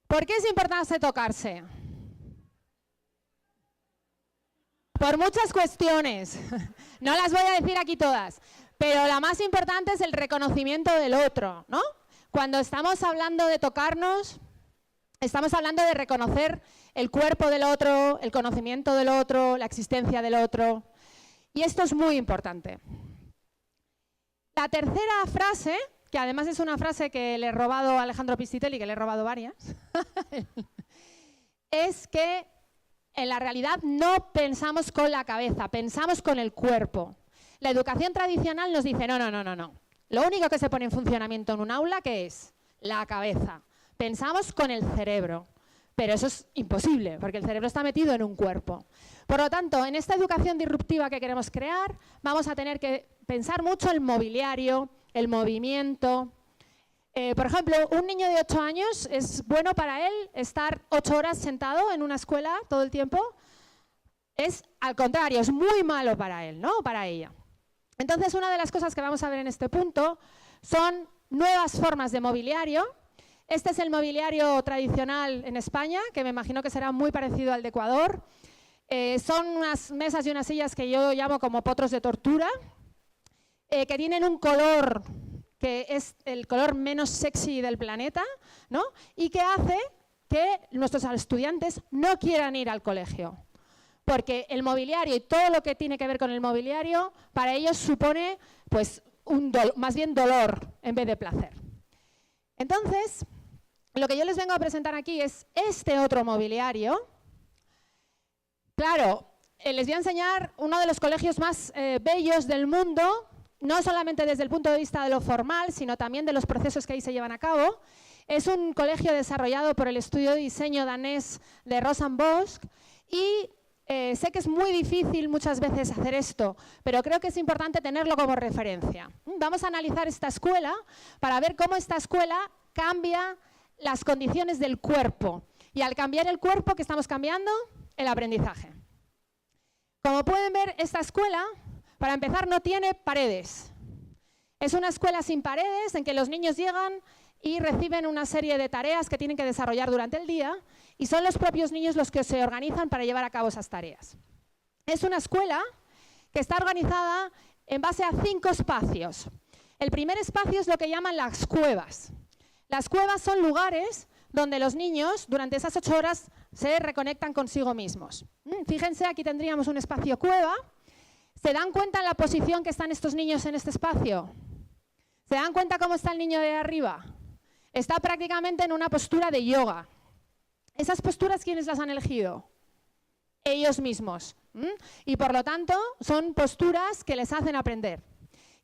¿Por qué es importante tocarse? Por muchas cuestiones. No las voy a decir aquí todas. Pero la más importante es el reconocimiento del otro, ¿no? Cuando estamos hablando de tocarnos, estamos hablando de reconocer el cuerpo del otro, el conocimiento del otro, la existencia del otro. Y esto es muy importante. La tercera frase, que además es una frase que le he robado a Alejandro Pistitelli, que le he robado varias, es que en la realidad no pensamos con la cabeza, pensamos con el cuerpo. La educación tradicional nos dice, no. Lo único que se pone en funcionamiento en un aula, ¿qué es? La cabeza. Pensamos con el cerebro, pero eso es imposible, porque el cerebro está metido en un cuerpo. Por lo tanto, en esta educación disruptiva que queremos crear, vamos a tener que pensar mucho el mobiliario, el movimiento. Por ejemplo, un niño de 8 años, ¿es bueno para él estar 8 horas sentado en una escuela todo el tiempo? Es al contrario, es muy malo para él, ¿no? Para ella. Entonces, una de las cosas que vamos a ver en este punto son nuevas formas de mobiliario. Este es el mobiliario tradicional en España, que me imagino que será muy parecido al de Ecuador. Son unas mesas y unas sillas que yo llamo como potros de tortura, que tienen un color que es el color menos sexy del planeta, ¿no? Y que hace que nuestros estudiantes no quieran ir al colegio. Porque el mobiliario y todo lo que tiene que ver con el mobiliario, para ellos supone pues, más bien dolor en vez de placer. Entonces, lo que yo les vengo a presentar aquí es este otro mobiliario. Claro, les voy a enseñar uno de los colegios más bellos del mundo, no solamente desde el punto de vista de lo formal, sino también de los procesos que ahí se llevan a cabo. Es un colegio desarrollado por el estudio de diseño danés de Rosenbosch y sé que es muy difícil muchas veces hacer esto, pero creo que es importante tenerlo como referencia. Vamos a analizar esta escuela para ver cómo esta escuela cambia las condiciones del cuerpo. Y al cambiar el cuerpo, ¿qué estamos cambiando? El aprendizaje. Como pueden ver, esta escuela, para empezar, no tiene paredes. Es una escuela sin paredes en que los niños llegan y reciben una serie de tareas que tienen que desarrollar durante el día y son los propios niños los que se organizan para llevar a cabo esas tareas. Es una escuela que está organizada en base a 5 espacios. El primer espacio es lo que llaman las cuevas. Las cuevas son lugares donde los niños durante esas 8 horas se reconectan consigo mismos. Fíjense, aquí tendríamos un espacio cueva. ¿Se dan cuenta en la posición que están estos niños en este espacio? ¿Se dan cuenta cómo está el niño de arriba? Está prácticamente en una postura de yoga. ¿Esas posturas quiénes las han elegido? Ellos mismos. Y por lo tanto son posturas que les hacen aprender.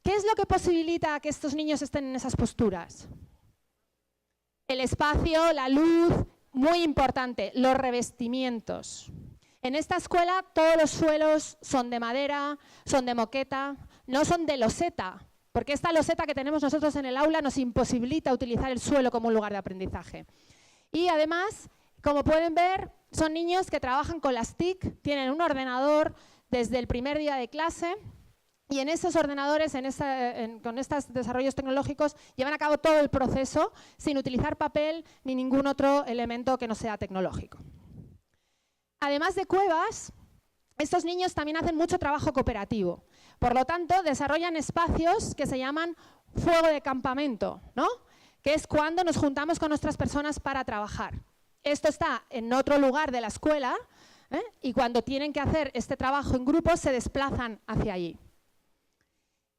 ¿Qué es lo que posibilita que estos niños estén en esas posturas? El espacio, la luz, muy importante, los revestimientos. En esta escuela todos los suelos son de madera, son de moqueta, no son de loseta, porque esta loseta que tenemos nosotros en el aula nos imposibilita utilizar el suelo como un lugar de aprendizaje. Y además, como pueden ver, son niños que trabajan con las TIC, tienen un ordenador desde el primer día de clase y en esos ordenadores, con estos desarrollos tecnológicos, llevan a cabo todo el proceso sin utilizar papel ni ningún otro elemento que no sea tecnológico. Además de cuevas, estos niños también hacen mucho trabajo cooperativo. Por lo tanto, desarrollan espacios que se llaman fuego de campamento, ¿no? Que es cuando nos juntamos con nuestras personas para trabajar. Esto está en otro lugar de la escuela, y cuando tienen que hacer este trabajo en grupo se desplazan hacia allí.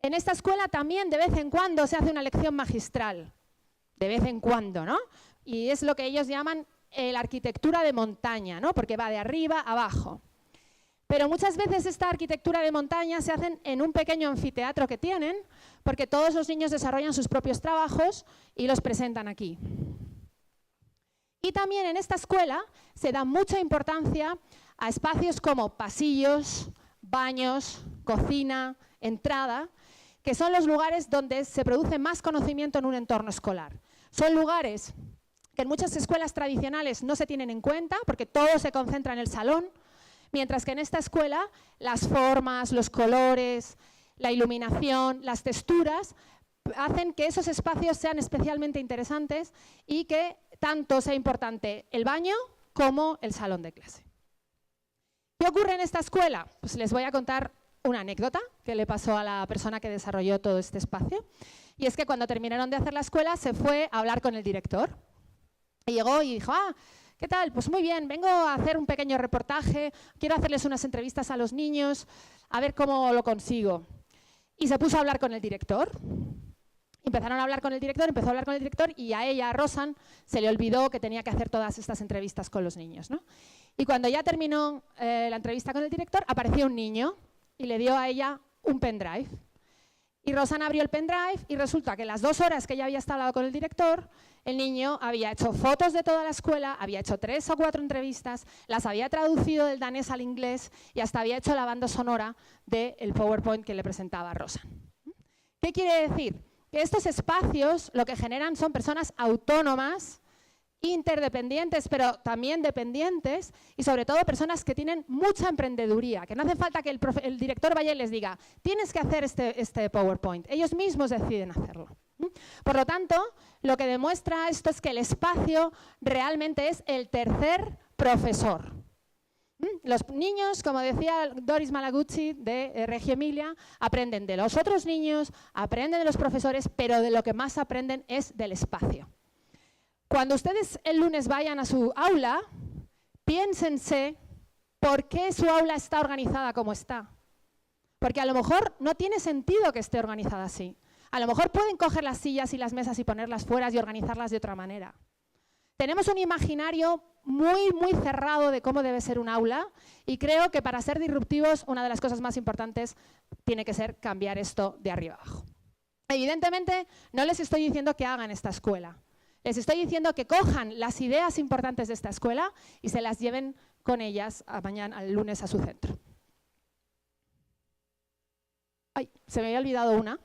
En esta escuela también de vez en cuando se hace una lección magistral, de vez en cuando, ¿no? Y es lo que ellos llaman la arquitectura de montaña, ¿no? Porque va de arriba a abajo. Pero muchas veces esta arquitectura de montaña se hace en un pequeño anfiteatro que tienen, porque todos los niños desarrollan sus propios trabajos y los presentan aquí. Y también en esta escuela se da mucha importancia a espacios como pasillos, baños, cocina, entrada, que son los lugares donde se produce más conocimiento en un entorno escolar. Son lugares que en muchas escuelas tradicionales no se tienen en cuenta porque todo se concentra en el salón, mientras que en esta escuela las formas, los colores, la iluminación, las texturas hacen que esos espacios sean especialmente interesantes y que tanto sea importante el baño como el salón de clase. ¿Qué ocurre en esta escuela? Pues les voy a contar una anécdota que le pasó a la persona que desarrolló todo este espacio. Y es que cuando terminaron de hacer la escuela se fue a hablar con el director. Y llegó y dijo, ¿qué tal? Pues muy bien, vengo a hacer un pequeño reportaje, quiero hacerles unas entrevistas a los niños, a ver cómo lo consigo. Y se puso a hablar con el director. Empezaron a hablar con el director, empezó a hablar con el director y a ella, a Rosan, se le olvidó que tenía que hacer todas estas entrevistas con los niños, ¿no? Y cuando ya terminó la entrevista con el director, apareció un niño y le dio a ella un pendrive. Y Rosan abrió el pendrive y resulta que las 2 horas que ella había estado con el director, El niño había hecho fotos de toda la escuela, había hecho 3 o 4 entrevistas, las había traducido del danés al inglés y hasta había hecho la banda sonora del PowerPoint que le presentaba Rosa. ¿Qué quiere decir? Que estos espacios lo que generan son personas autónomas, interdependientes, pero también dependientes, y sobre todo personas que tienen mucha emprendeduría, que no hace falta que el director vaya y les diga, tienes que hacer este PowerPoint. Ellos mismos deciden hacerlo. Por lo tanto, lo que demuestra esto es que el espacio realmente es el tercer profesor. Los niños, como decía Doris Malaguzzi de Reggio Emilia, aprenden de los otros niños, aprenden de los profesores, pero de lo que más aprenden es del espacio. Cuando ustedes el lunes vayan a su aula, piénsense por qué su aula está organizada como está. Porque a lo mejor no tiene sentido que esté organizada así. A lo mejor pueden coger las sillas y las mesas y ponerlas fuera y organizarlas de otra manera. Tenemos un imaginario muy, muy cerrado de cómo debe ser un aula y creo que para ser disruptivos una de las cosas más importantes tiene que ser cambiar esto de arriba abajo. Evidentemente no les estoy diciendo que hagan esta escuela. Les estoy diciendo que cojan las ideas importantes de esta escuela y se las lleven con ellas al lunes a su centro. Ay, se me había olvidado una,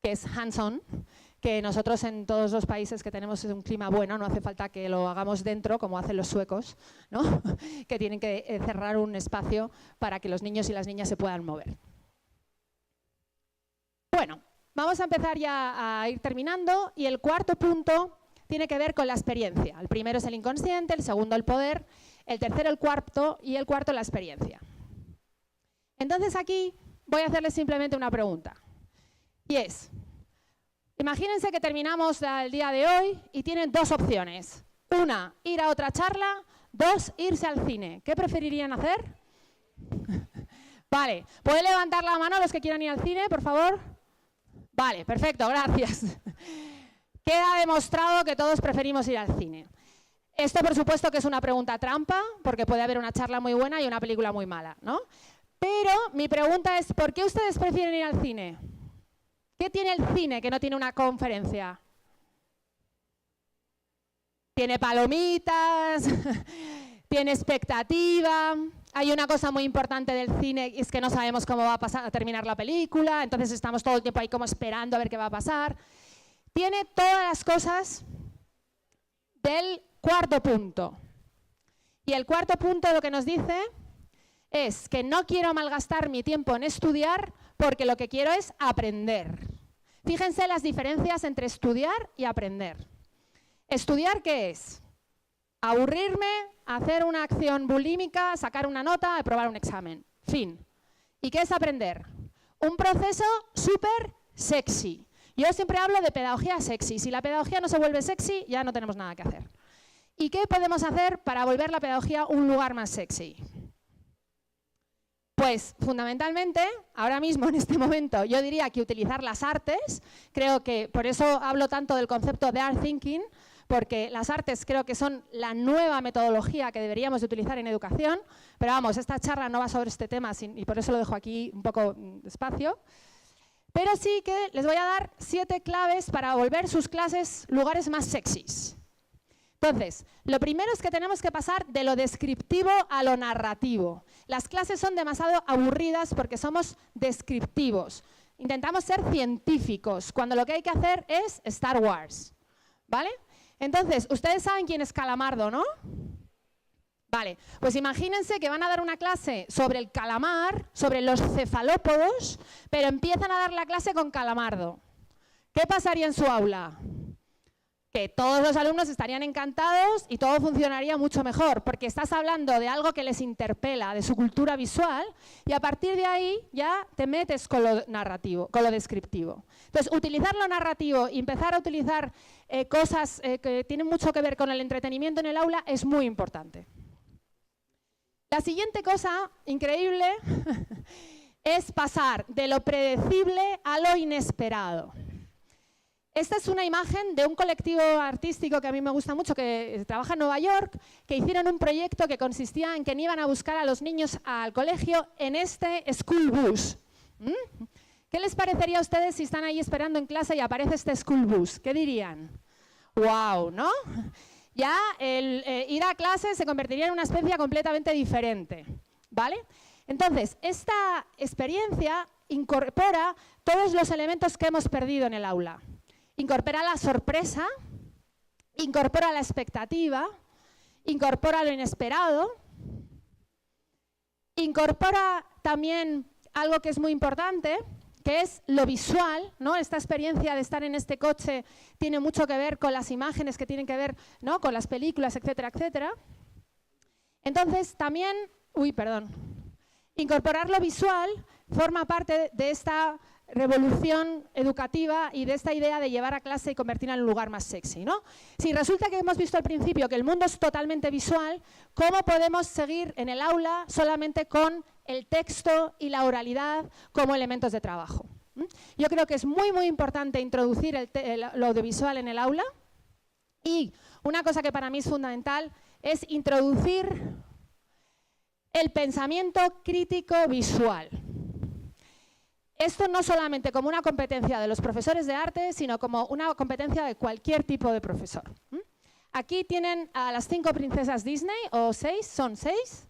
que es hands-on, que nosotros en todos los países que tenemos un clima bueno, no hace falta que lo hagamos dentro, como hacen los suecos, ¿no? Que tienen que cerrar un espacio para que los niños y las niñas se puedan mover. Bueno, vamos a empezar ya a ir terminando y el cuarto punto tiene que ver con la experiencia. El primero es el inconsciente, el segundo el poder, el tercero el cuarto y el cuarto la experiencia. Entonces aquí voy a hacerles simplemente una pregunta y es, imagínense que terminamos el día de hoy y tienen dos opciones. Una, ir a otra charla, dos, irse al cine. ¿Qué preferirían hacer? Vale, ¿pueden levantar la mano los que quieran ir al cine, por favor? Vale, perfecto, gracias. Queda demostrado que todos preferimos ir al cine. Esto, por supuesto, que es una pregunta trampa, porque puede haber una charla muy buena y una película muy mala, ¿no? Pero mi pregunta es, ¿por qué ustedes prefieren ir al cine? ¿Qué tiene el cine que no tiene una conferencia? Tiene palomitas, tiene expectativa. Hay una cosa muy importante del cine y es que no sabemos cómo va a terminar la película, entonces estamos todo el tiempo ahí como esperando a ver qué va a pasar. Tiene todas las cosas del cuarto punto. Y el cuarto punto lo que nos dice es que no quiero malgastar mi tiempo en estudiar porque lo que quiero es aprender. Fíjense las diferencias entre estudiar y aprender. ¿Estudiar qué es? Aburrirme, hacer una acción bulímica, sacar una nota, aprobar un examen. Fin. ¿Y qué es aprender? Un proceso súper sexy. Yo siempre hablo de pedagogía sexy. Si la pedagogía no se vuelve sexy, ya no tenemos nada que hacer. ¿Y qué podemos hacer para volver la pedagogía un lugar más sexy? Pues fundamentalmente, ahora mismo en este momento, yo diría que utilizar las artes. Creo que por eso hablo tanto del concepto de art thinking, porque las artes creo que son la nueva metodología que deberíamos de utilizar en educación. Pero vamos, esta charla no va sobre este tema y por eso lo dejo aquí un poco despacio. Pero sí que les voy a dar 7 claves para volver sus clases lugares más sexys. Entonces, lo primero es que tenemos que pasar de lo descriptivo a lo narrativo. Las clases son demasiado aburridas porque somos descriptivos. Intentamos ser científicos, cuando lo que hay que hacer es Star Wars. ¿Vale? Entonces, ustedes saben quién es Calamardo, ¿no? Vale, pues imagínense que van a dar una clase sobre el calamar, sobre los cefalópodos, pero empiezan a dar la clase con Calamardo. ¿Qué pasaría en su aula? Que todos los alumnos estarían encantados y todo funcionaría mucho mejor, porque estás hablando de algo que les interpela, de su cultura visual, y a partir de ahí ya te metes con lo narrativo, con lo descriptivo. Entonces, utilizar lo narrativo y empezar a utilizar cosas que tienen mucho que ver con el entretenimiento en el aula es muy importante. La siguiente cosa increíble es pasar de lo predecible a lo inesperado. Esta es una imagen de un colectivo artístico que a mí me gusta mucho, que trabaja en Nueva York, que hicieron un proyecto que consistía en que iban a buscar a los niños al colegio en este school bus. ¿Qué les parecería a ustedes si están ahí esperando en clase y aparece este school bus? ¿Qué dirían? ¡Wow! ¿No? Ya el ir a clase se convertiría en una experiencia completamente diferente, ¿vale? Entonces, esta experiencia incorpora todos los elementos que hemos perdido en el aula. Incorpora la sorpresa, incorpora la expectativa, incorpora lo inesperado, incorpora también algo que es muy importante, que es lo visual, ¿no? Esta experiencia de estar en este coche tiene mucho que ver con las imágenes que tienen que ver, ¿no? Con las películas, etcétera, etcétera. Entonces, también, incorporar lo visual forma parte de esta revolución educativa y de esta idea de llevar a clase y convertirla en un lugar más sexy, ¿no? Si resulta que hemos visto al principio que el mundo es totalmente visual, ¿cómo podemos seguir en el aula solamente con el texto y la oralidad como elementos de trabajo? Yo creo que es muy, muy importante introducir lo audiovisual en el aula, y una cosa que para mí es fundamental es introducir el pensamiento crítico visual. Esto no solamente como una competencia de los profesores de arte, sino como una competencia de cualquier tipo de profesor. Aquí tienen a las 5 princesas Disney, o 6, son 6.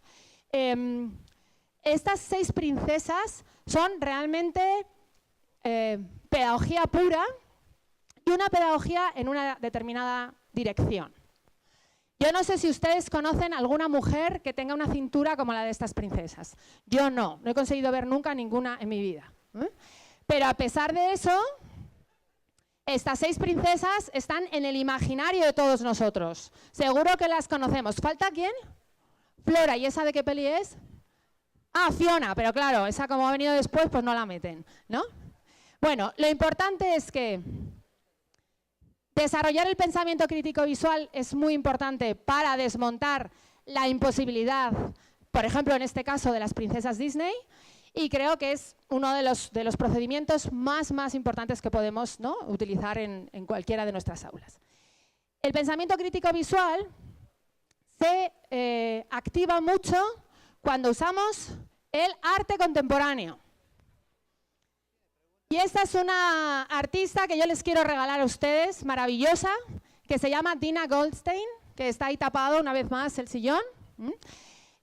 Estas 6 princesas son realmente pedagogía pura, y una pedagogía en una determinada dirección. Yo no sé si ustedes conocen alguna mujer que tenga una cintura como la de estas princesas. Yo no he conseguido ver nunca ninguna en mi vida. Pero a pesar de eso, estas 6 princesas están en el imaginario de todos nosotros. Seguro que las conocemos. ¿Falta quién? Flora. ¿Y esa de qué peli es? Ah, Fiona, pero claro, esa como ha venido después, pues no la meten, ¿no? Bueno, lo importante es que desarrollar el pensamiento crítico visual es muy importante para desmontar la imposibilidad, por ejemplo, en este caso de las princesas Disney, y creo que es uno de los procedimientos más importantes que podemos, ¿no?, utilizar en cualquiera de nuestras aulas. El pensamiento crítico visual se activa mucho cuando usamos el arte contemporáneo. Y esta es una artista que yo les quiero regalar a ustedes, maravillosa, que se llama Dina Goldstein, que está ahí tapado una vez más el sillón.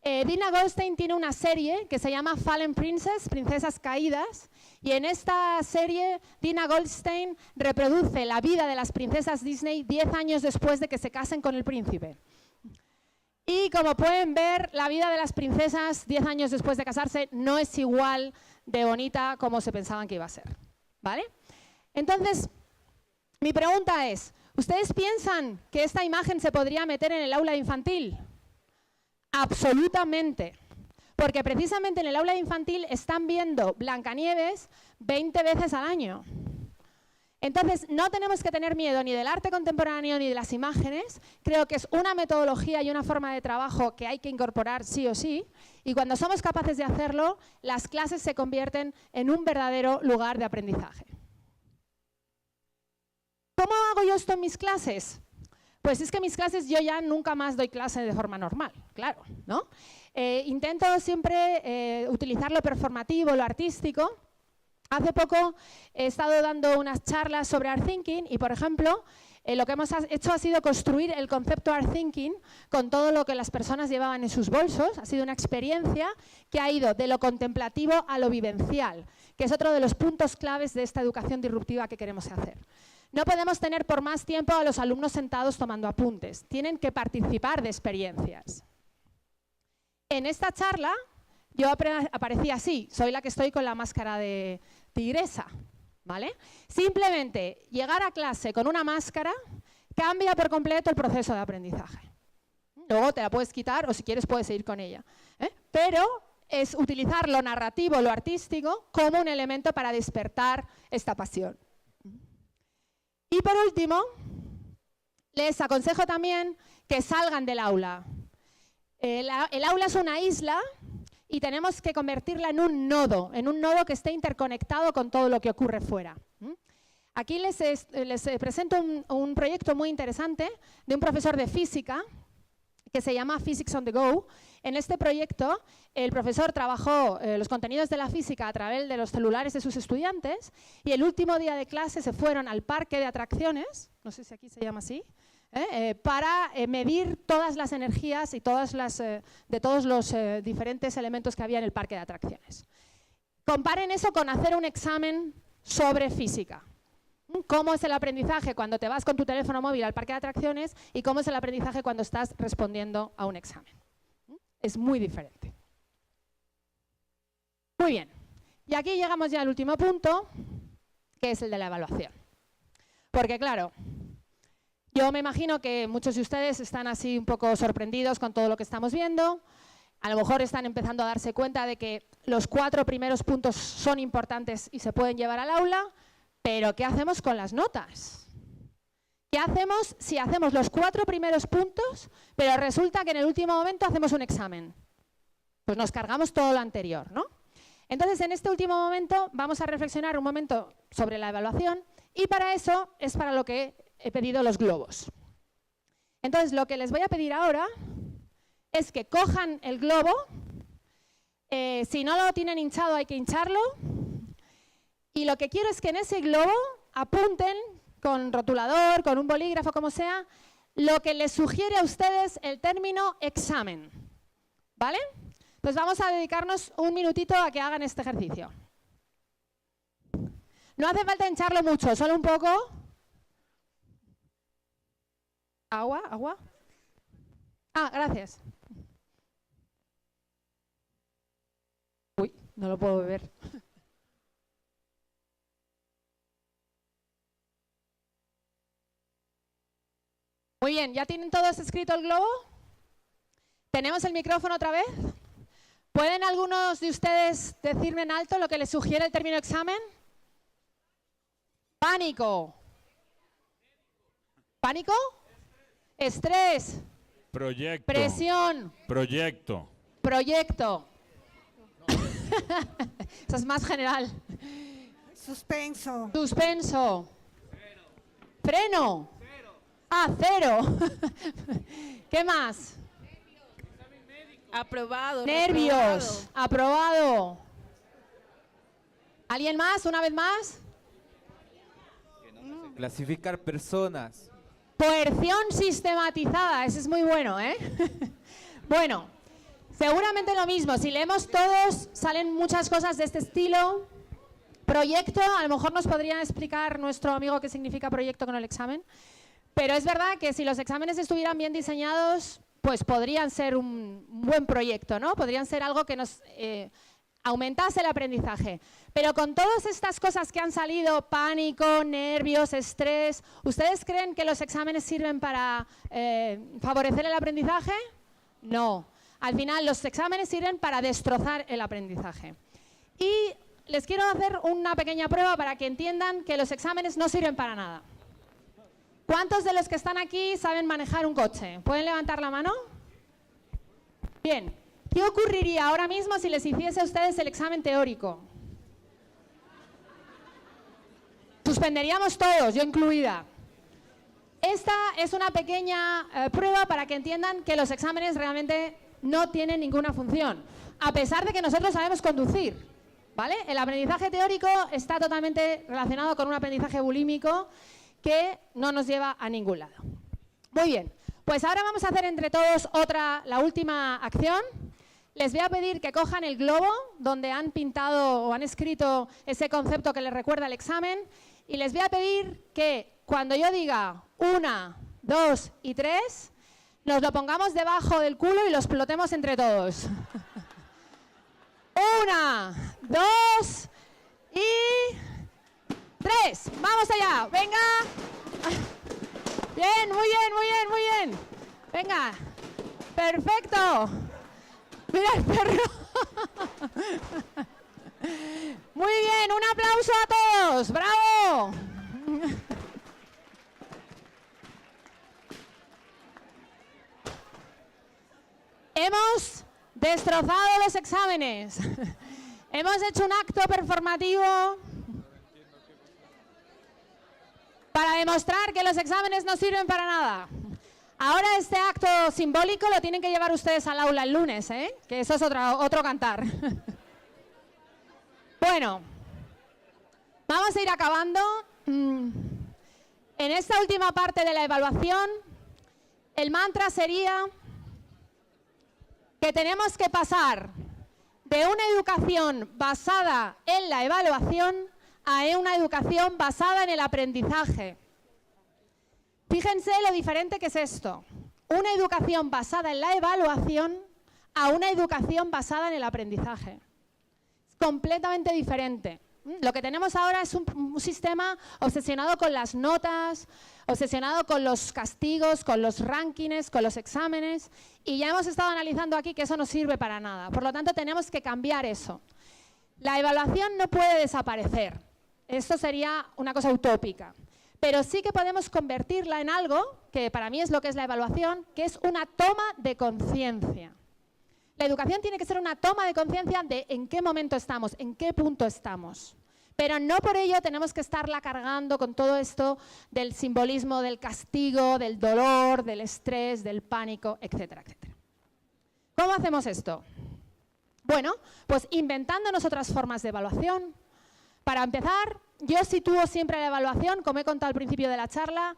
Dina Goldstein tiene una serie que se llama Fallen Princess, Princesas Caídas, y en esta serie Dina Goldstein reproduce la vida de las princesas Disney 10 años después de que se casen con el príncipe. Y como pueden ver, la vida de las princesas 10 años después de casarse no es igual de bonita como se pensaban que iba a ser, ¿vale? Entonces, mi pregunta es, ¿ustedes piensan que esta imagen se podría meter en el aula infantil? Absolutamente, porque precisamente en el aula infantil están viendo Blancanieves 20 veces al año. Entonces, no tenemos que tener miedo ni del arte contemporáneo ni de las imágenes. Creo que es una metodología y una forma de trabajo que hay que incorporar sí o sí, y cuando somos capaces de hacerlo, las clases se convierten en un verdadero lugar de aprendizaje. ¿Cómo hago yo esto en mis clases? Pues es que en mis clases yo ya nunca más doy clase de forma normal, claro, ¿no? Intento siempre utilizar lo performativo, lo artístico. Hace poco he estado dando unas charlas sobre Art Thinking y, por ejemplo, lo que hemos hecho ha sido construir el concepto Art Thinking con todo lo que las personas llevaban en sus bolsos. Ha sido una experiencia que ha ido de lo contemplativo a lo vivencial, que es otro de los puntos claves de esta educación disruptiva que queremos hacer. No podemos tener por más tiempo a los alumnos sentados tomando apuntes. Tienen que participar de experiencias. En esta charla yo aparecí así, soy la que estoy con la máscara de tigresa, ¿vale? Simplemente llegar a clase con una máscara cambia por completo el proceso de aprendizaje. Luego te la puedes quitar o si quieres puedes seguir con ella, pero es utilizar lo narrativo, lo artístico como un elemento para despertar esta pasión. Y por último, les aconsejo también que salgan del aula. El aula es una isla y tenemos que convertirla en un nodo que esté interconectado con todo lo que ocurre fuera. Aquí les presento un proyecto muy interesante de un profesor de física que se llama Physics on the Go En este proyecto, el profesor trabajó los contenidos de la física a través de los celulares de sus estudiantes y el último día de clase se fueron al parque de atracciones, no sé si aquí se llama así, para medir todas las energías y de todos los diferentes elementos que había en el parque de atracciones. Comparen eso con hacer un examen sobre física. ¿Cómo es el aprendizaje cuando te vas con tu teléfono móvil al parque de atracciones y cómo es el aprendizaje cuando estás respondiendo a un examen? Es muy diferente. Muy bien. Y aquí llegamos ya al último punto, que es el de la evaluación. Porque claro, yo me imagino que muchos de ustedes están así un poco sorprendidos con todo lo que estamos viendo. A lo mejor están empezando a darse cuenta de que los 4 primeros puntos son importantes y se pueden llevar al aula, pero ¿qué hacemos con las notas? ¿Qué hacemos si hacemos los 4 primeros puntos, pero resulta que en el último momento hacemos un examen? Pues nos cargamos todo lo anterior, ¿no? Entonces, en este último momento vamos a reflexionar un momento sobre la evaluación y para eso es para lo que he pedido los globos. Entonces, lo que les voy a pedir ahora es que cojan el globo. Si no lo tienen hinchado, hay que hincharlo. Y lo que quiero es que en ese globo apunten con rotulador, con un bolígrafo, como sea, lo que les sugiere a ustedes el término examen. ¿Vale? Pues vamos a dedicarnos un minutito a que hagan este ejercicio. No hace falta hincharlo mucho, solo un poco. Agua, agua. Ah, gracias. Uy, no lo puedo beber. Muy bien, ¿ya tienen todos escrito el globo? ¿Tenemos el micrófono otra vez? ¿Pueden algunos de ustedes decirme en alto lo que les sugiere el término examen? Pánico. ¿Pánico? Estrés. Proyecto. Presión. Proyecto. Proyecto. Eso es más general. Suspenso. Suspenso. Freno. Ah, cero. ¿Qué más? Aprobado. Nervios. Aprobado. ¿Alguien más? ¿Una vez más? Clasificar personas. Coerción sistematizada. Ese es muy bueno, ¿eh? Bueno, seguramente lo mismo. Si leemos todos, salen muchas cosas de este estilo. Proyecto, a lo mejor nos podría explicar nuestro amigo qué significa proyecto con el examen. Pero es verdad que si los exámenes estuvieran bien diseñados, pues podrían ser un buen proyecto, ¿no? Podrían ser algo que nos aumentase el aprendizaje. Pero con todas estas cosas que han salido, pánico, nervios, estrés, ¿ustedes creen que los exámenes sirven para favorecer el aprendizaje? No. Al final, los exámenes sirven para destrozar el aprendizaje. Y les quiero hacer una pequeña prueba para que entiendan que los exámenes no sirven para nada. ¿Cuántos de los que están aquí saben manejar un coche? ¿Pueden levantar la mano? Bien. ¿Qué ocurriría ahora mismo si les hiciese a ustedes el examen teórico? Suspenderíamos todos, yo incluida. Esta es una pequeña prueba para que entiendan que los exámenes realmente no tienen ninguna función, a pesar de que nosotros sabemos conducir, ¿vale? El aprendizaje teórico está totalmente relacionado con un aprendizaje bulímico que no nos lleva a ningún lado. Muy bien, pues ahora vamos a hacer entre todos la última acción. Les voy a pedir que cojan el globo donde han pintado o han escrito ese concepto que les recuerda el examen y les voy a pedir que cuando yo diga 1, 2 y 3, nos lo pongamos debajo del culo y lo explotemos entre todos. 1, 2 y 3. ¡Vamos allá! ¡Venga! Bien, muy bien, muy bien, muy bien. Venga. Perfecto. Mira el perro. Muy bien, un aplauso a todos. ¡Bravo! Hemos destrozado los exámenes. Hemos hecho un acto performativo para demostrar que los exámenes no sirven para nada. Ahora este acto simbólico lo tienen que llevar ustedes al aula el lunes, ¿eh? Que eso es otro cantar. Bueno, vamos a ir acabando. En esta última parte de la evaluación, el mantra sería que tenemos que pasar de una educación basada en la evaluación a una educación basada en el aprendizaje. Fíjense lo diferente que es esto. Una educación basada en la evaluación a una educación basada en el aprendizaje. Es completamente diferente. Lo que tenemos ahora es un sistema obsesionado con las notas, obsesionado con los castigos, con los rankings, con los exámenes, y ya hemos estado analizando aquí que eso no sirve para nada. Por lo tanto, tenemos que cambiar eso. La evaluación no puede desaparecer. Esto sería una cosa utópica. Pero sí que podemos convertirla en algo, que para mí es lo que es la evaluación, que es una toma de conciencia. La educación tiene que ser una toma de conciencia de en qué momento estamos, en qué punto estamos. Pero no por ello tenemos que estarla cargando con todo esto del simbolismo del castigo, del dolor, del estrés, del pánico, etcétera, etcétera. ¿Cómo hacemos esto? Bueno, pues inventándonos otras formas de evaluación. Para empezar, yo sitúo siempre la evaluación, como he contado al principio de la charla,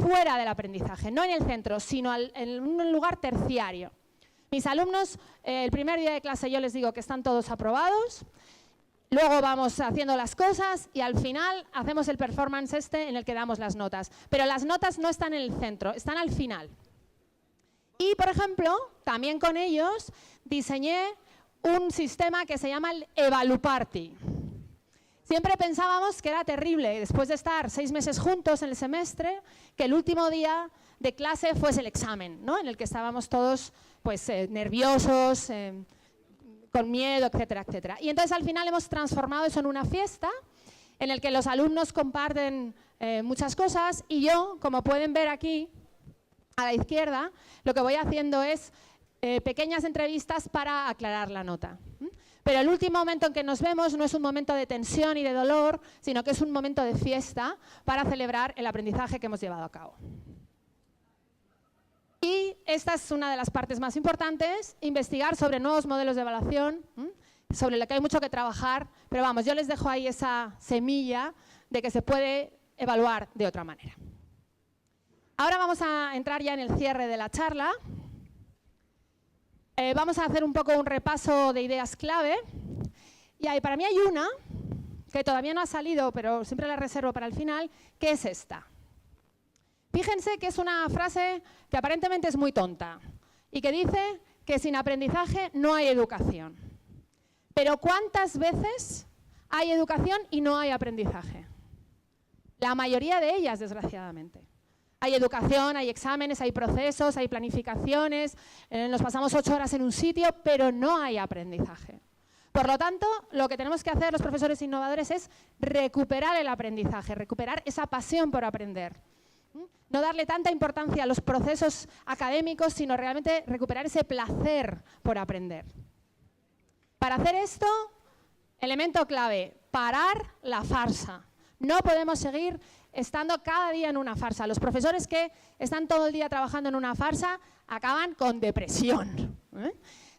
fuera del aprendizaje, no en el centro, sino en un lugar terciario. Mis alumnos, el primer día de clase yo les digo que están todos aprobados, luego vamos haciendo las cosas y al final hacemos el performance en el que damos las notas. Pero las notas no están en el centro, están al final. Y, por ejemplo, también con ellos diseñé un sistema que se llama el EvaluParty. Siempre pensábamos que era terrible, después de estar 6 meses juntos en el semestre, que el último día de clase fuese el examen, ¿no? En el que estábamos todos pues, nerviosos, con miedo, etcétera, etcétera. Y entonces al final hemos transformado eso en una fiesta en el que los alumnos comparten muchas cosas y yo, como pueden ver aquí, a la izquierda, lo que voy haciendo es pequeñas entrevistas para aclarar la nota. Pero el último momento en que nos vemos no es un momento de tensión y de dolor, sino que es un momento de fiesta para celebrar el aprendizaje que hemos llevado a cabo. Y esta es una de las partes más importantes, investigar sobre nuevos modelos de evaluación, sobre lo que hay mucho que trabajar, pero vamos, yo les dejo ahí esa semilla de que se puede evaluar de otra manera. Ahora vamos a entrar ya en el cierre de la charla. Vamos a hacer un poco un repaso de ideas clave. Y para mí hay una que todavía no ha salido, pero siempre la reservo para el final, que es esta. Fíjense que es una frase que aparentemente es muy tonta y que dice que sin aprendizaje no hay educación. Pero ¿cuántas veces hay educación y no hay aprendizaje? La mayoría de ellas, desgraciadamente. Hay educación, hay exámenes, hay procesos, hay planificaciones, nos pasamos 8 horas en un sitio, pero no hay aprendizaje. Por lo tanto, lo que tenemos que hacer los profesores innovadores es recuperar el aprendizaje, recuperar esa pasión por aprender. No darle tanta importancia a los procesos académicos, sino realmente recuperar ese placer por aprender. Para hacer esto, elemento clave, parar la farsa. No podemos seguir estando cada día en una farsa. Los profesores que están todo el día trabajando en una farsa acaban con depresión.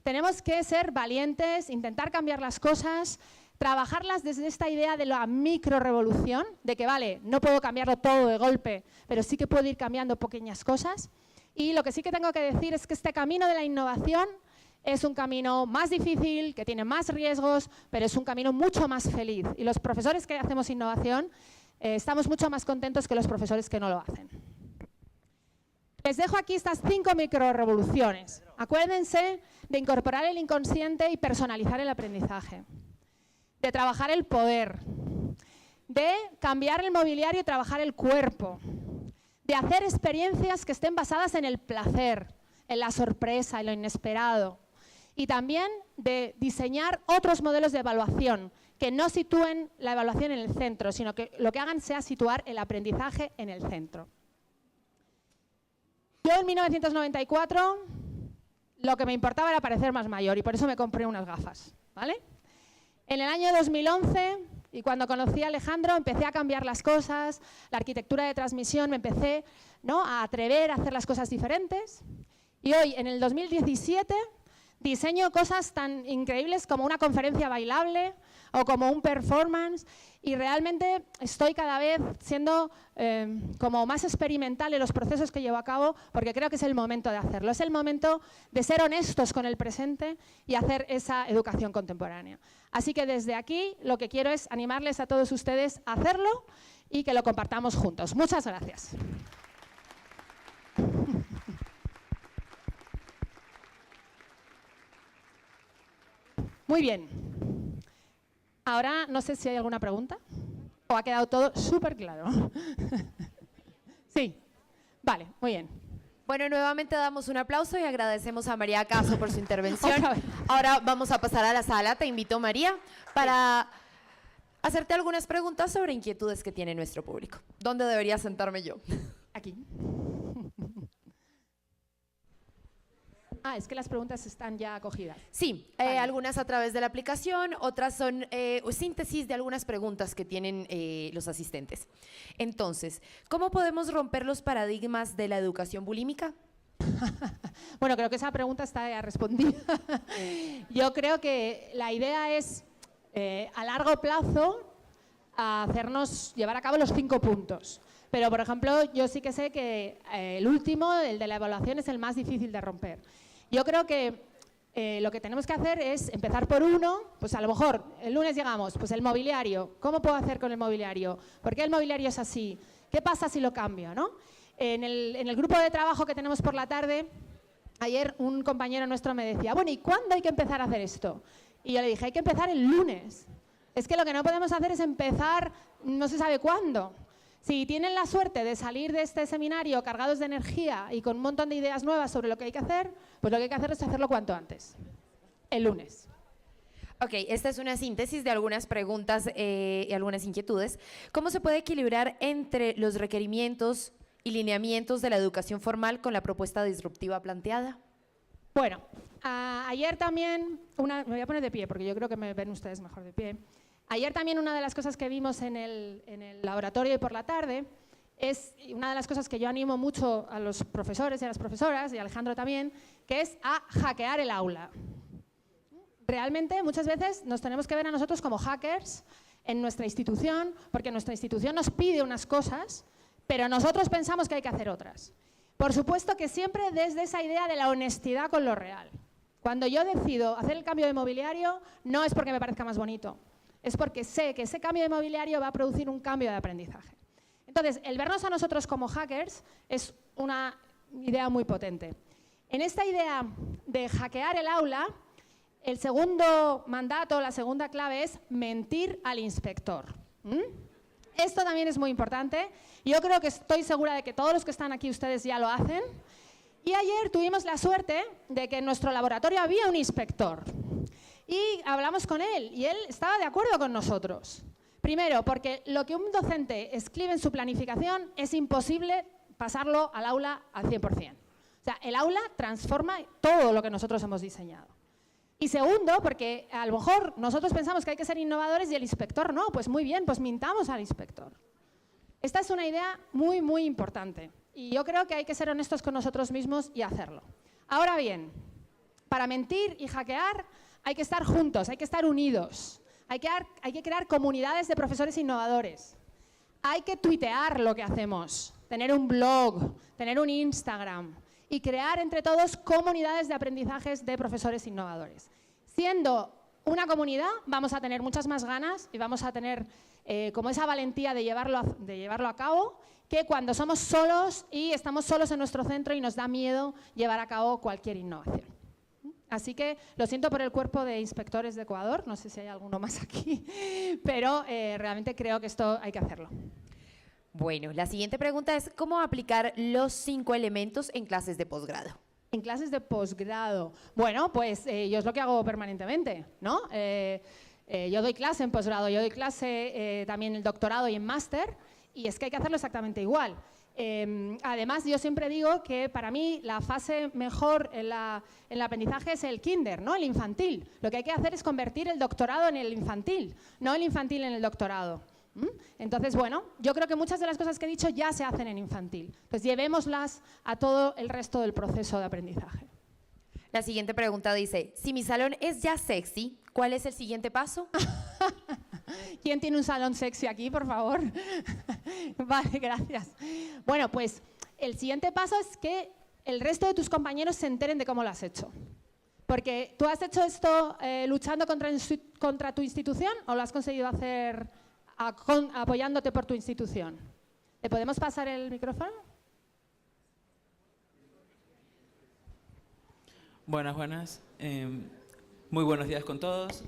Tenemos que ser valientes, intentar cambiar las cosas, trabajarlas desde esta idea de la microrevolución, de que vale, no puedo cambiarlo todo de golpe, pero sí que puedo ir cambiando pequeñas cosas. Y lo que sí que tengo que decir es que este camino de la innovación es un camino más difícil, que tiene más riesgos, pero es un camino mucho más feliz. Y los profesores que hacemos innovación estamos mucho más contentos que los profesores que no lo hacen. Les dejo aquí estas 5 microrevoluciones. Acuérdense de incorporar el inconsciente y personalizar el aprendizaje, de trabajar el poder, de cambiar el mobiliario y trabajar el cuerpo, de hacer experiencias que estén basadas en el placer, en la sorpresa, en lo inesperado, y también de diseñar otros modelos de evaluación que no sitúen la evaluación en el centro, sino que lo que hagan sea situar el aprendizaje en el centro. Yo en 1994 lo que me importaba era parecer más mayor y por eso me compré unas gafas, ¿vale? En el año 2011 Y cuando conocí a Alejandro empecé a cambiar las cosas, la arquitectura de transmisión, me empecé, ¿no?, a atrever a hacer las cosas diferentes. Y hoy, en el 2017, diseño cosas tan increíbles como una conferencia bailable o como un performance, y realmente estoy cada vez siendo como más experimental en los procesos que llevo a cabo, porque creo que es el momento de hacerlo. Es el momento de ser honestos con el presente y hacer esa educación contemporánea. Así que desde aquí lo que quiero es animarles a todos ustedes a hacerlo y que lo compartamos juntos. Muchas gracias. Muy bien. Ahora no sé si hay alguna pregunta o ha quedado todo súper claro. Sí. Vale, muy bien. Bueno, nuevamente damos un aplauso y agradecemos a María Caso por su intervención. Otra vez. Ahora vamos a pasar a la sala. Te invito, María, para hacerte algunas preguntas sobre inquietudes que tiene nuestro público. ¿Dónde debería sentarme yo? Aquí. Ah, es que las preguntas están ya acogidas. Sí, Vale. algunas a través de la aplicación, otras son síntesis de algunas preguntas que tienen los asistentes. Entonces, ¿cómo podemos romper los paradigmas de la educación bulímica? Bueno, creo que esa pregunta está ya respondida. Yo creo que la idea es, a largo plazo, llevar a cabo los 5 puntos. Pero, por ejemplo, yo sí que sé que el último, el de la evaluación, es el más difícil de romper. Yo creo que lo que tenemos que hacer es empezar por uno, pues a lo mejor el lunes llegamos, pues el mobiliario. ¿Cómo puedo hacer con el mobiliario? ¿Por qué el mobiliario es así? ¿Qué pasa si lo cambio, no? En el grupo de trabajo que tenemos por la tarde, ayer un compañero nuestro me decía, bueno, ¿y cuándo hay que empezar a hacer esto? Y yo le dije, hay que empezar el lunes. Es que lo que no podemos hacer es empezar no se sabe cuándo. Si tienen la suerte de salir de este seminario cargados de energía y con un montón de ideas nuevas sobre lo que hay que hacer, pues lo que hay que hacer es hacerlo cuanto antes, el lunes. Ok, esta es una síntesis de algunas preguntas y algunas inquietudes. ¿Cómo se puede equilibrar entre los requerimientos y lineamientos de la educación formal con la propuesta disruptiva planteada? Bueno, ayer también, me voy a poner de pie porque yo creo que me ven ustedes mejor de pie. Ayer también una de las cosas que vimos en el laboratorio y por la tarde es una de las cosas que yo animo mucho a los profesores y a las profesoras, y a Alejandro también, que es a hackear el aula. Realmente muchas veces nos tenemos que ver a nosotros como hackers en nuestra institución, porque nuestra institución nos pide unas cosas, pero nosotros pensamos que hay que hacer otras. Por supuesto que siempre desde esa idea de la honestidad con lo real. Cuando yo decido hacer el cambio de mobiliario, no es porque me parezca más bonito, es porque sé que ese cambio de mobiliario va a producir un cambio de aprendizaje. Entonces, el vernos a nosotros como hackers es una idea muy potente. En esta idea de hackear el aula, el segundo mandato, la segunda clave es mentir al inspector. Esto también es muy importante. Yo creo que estoy segura de que todos los que están aquí, ustedes ya lo hacen. Y ayer tuvimos la suerte de que en nuestro laboratorio había un inspector. Y hablamos con él y él estaba de acuerdo con nosotros. Primero, porque lo que un docente escribe en su planificación es imposible pasarlo al aula al 100%. O sea, el aula transforma todo lo que nosotros hemos diseñado. Y segundo, porque a lo mejor nosotros pensamos que hay que ser innovadores y el inspector no. Pues muy bien, pues mintamos al inspector. Esta es una idea muy, muy importante. Y yo creo que hay que ser honestos con nosotros mismos y hacerlo. Ahora bien, para mentir y hackear hay que estar juntos, hay que estar unidos. Hay que crear comunidades de profesores innovadores. Hay que tuitear lo que hacemos, tener un blog, tener un Instagram y crear entre todos comunidades de aprendizajes de profesores innovadores. Siendo una comunidad vamos a tener muchas más ganas y vamos a tener como esa valentía de llevarlo a cabo, que cuando somos solos y estamos solos en nuestro centro y nos da miedo llevar a cabo cualquier innovación. Así que lo siento por el cuerpo de inspectores de Ecuador, no sé si hay alguno más aquí, pero realmente creo que esto hay que hacerlo. Bueno, la siguiente pregunta es ¿cómo aplicar los 5 elementos en clases de posgrado? En clases de posgrado. Bueno, pues yo es lo que hago permanentemente, ¿no? Yo doy clase en posgrado, yo doy clase también en doctorado y en máster, y es que hay que hacerlo exactamente igual. Además, yo siempre digo que para mí la fase mejor en el aprendizaje es el kinder, ¿no? El infantil. Lo que hay que hacer es convertir el doctorado en el infantil, no el infantil en el doctorado. Entonces, bueno, yo creo que muchas de las cosas que he dicho ya se hacen en infantil. Pues llevémoslas a todo el resto del proceso de aprendizaje. La siguiente pregunta dice, si mi salón es ya sexy, ¿cuál es el siguiente paso? ¿Quién tiene un salón sexy aquí, por favor? Vale, gracias. Bueno, pues el siguiente paso es que el resto de tus compañeros se enteren de cómo lo has hecho. Porque tú has hecho esto luchando contra tu institución o lo has conseguido hacer apoyándote por tu institución. ¿Le podemos pasar el micrófono? Buenas. Muy buenos días con todos.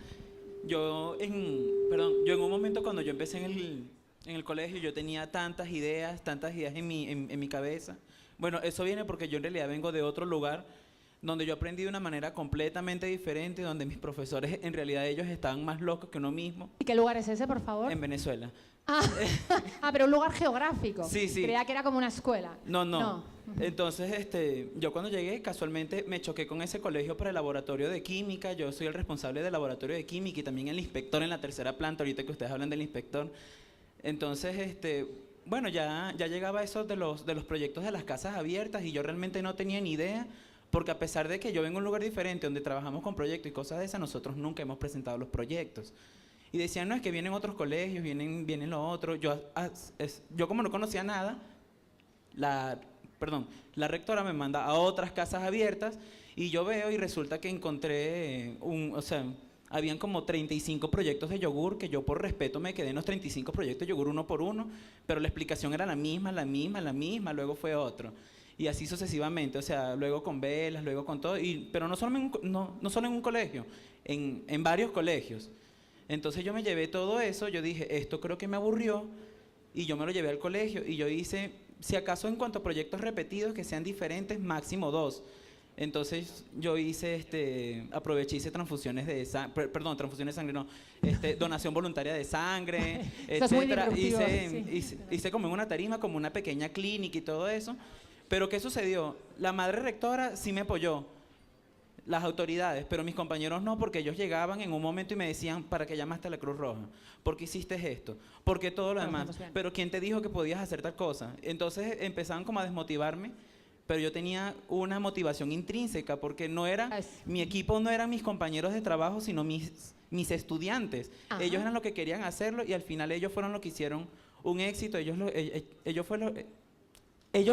Yo en un momento cuando yo empecé en el colegio, yo tenía tantas ideas en mi cabeza. Bueno, eso viene porque yo en realidad vengo de otro lugar donde yo aprendí de una manera completamente diferente, donde mis profesores en realidad ellos estaban más locos que uno mismo. ¿Y qué lugar es ese, por favor? En Venezuela. Pero un lugar geográfico. Sí. Creía que era como una escuela. No. Entonces, yo cuando llegué, casualmente me choqué con ese colegio para el laboratorio de química. Yo soy el responsable del laboratorio de química y también el inspector en la tercera planta, ahorita que ustedes hablan del inspector. Entonces, bueno, ya llegaba eso de los proyectos de las casas abiertas y yo realmente no tenía ni idea, porque a pesar de que yo vengo a un lugar diferente donde trabajamos con proyectos y cosas de esas, nosotros nunca hemos presentado los proyectos. Y decían, no, es que vienen otros colegios, vienen los otros. Yo como no conocía nada, la rectora me manda a otras casas abiertas y yo veo y resulta que encontré habían como 35 proyectos de yogur que yo por respeto me quedé en los 35 proyectos de yogur uno por uno, pero la explicación era la misma, luego fue otro. Y así sucesivamente, o sea, luego con velas, luego con todo, pero no solo en un colegio, en varios colegios. Entonces yo me llevé todo eso, yo dije, esto creo que me aburrió, y yo me lo llevé al colegio, y yo hice, si acaso en cuanto a proyectos repetidos que sean diferentes, máximo 2. Entonces yo aproveché, hice transfusiones de sangre, donación voluntaria de sangre, etcétera. Hice como en una tarima, como una pequeña clínica y todo eso. Pero ¿qué sucedió? La madre rectora sí me apoyó, las autoridades, pero mis compañeros no, porque ellos llegaban en un momento y me decían, ¿para qué llamaste a la Cruz Roja? ¿Por qué hiciste esto? ¿Por qué todo lo demás? Pero ¿quién te dijo que podías hacer tal cosa? Entonces empezaban como a desmotivarme, pero yo tenía una motivación intrínseca, porque mi equipo no eran mis compañeros de trabajo, sino mis estudiantes. Ajá. Ellos eran los que querían hacerlo y al final ellos fueron los que hicieron un éxito, ellos lo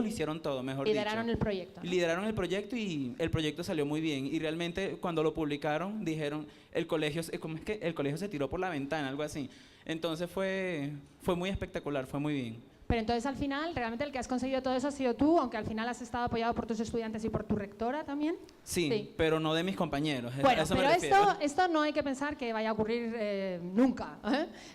hicieron todo, mejor dicho. Lideraron el proyecto, ¿no? Lideraron el proyecto y el proyecto salió muy bien. Y realmente cuando lo publicaron dijeron, ¿cómo es que el colegio se tiró por la ventana? Algo así. Entonces fue muy espectacular, fue muy bien. Pero entonces al final, realmente el que has conseguido todo eso has sido tú, aunque al final has estado apoyado por tus estudiantes y por tu rectora también. Sí. Pero no de mis compañeros. Bueno, pero esto no hay que pensar que vaya a ocurrir nunca.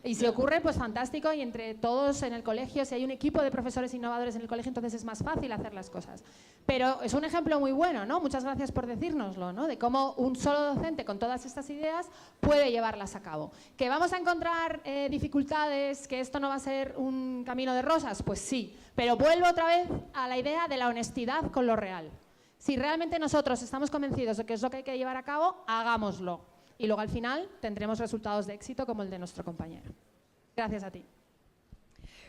Y si ocurre, pues fantástico, y entre todos en el colegio, si hay un equipo de profesores innovadores en el colegio, entonces es más fácil hacer las cosas. Pero es un ejemplo muy bueno, ¿no? Muchas gracias por decírnoslo, ¿no? De cómo un solo docente con todas estas ideas puede llevarlas a cabo. ¿Que vamos a encontrar dificultades, que esto no va a ser un camino de rosas? Pues sí, pero vuelvo otra vez a la idea de la honestidad con lo real. Si realmente nosotros estamos convencidos de que es lo que hay que llevar a cabo, hagámoslo. Y luego al final tendremos resultados de éxito como el de nuestro compañero. Gracias a ti.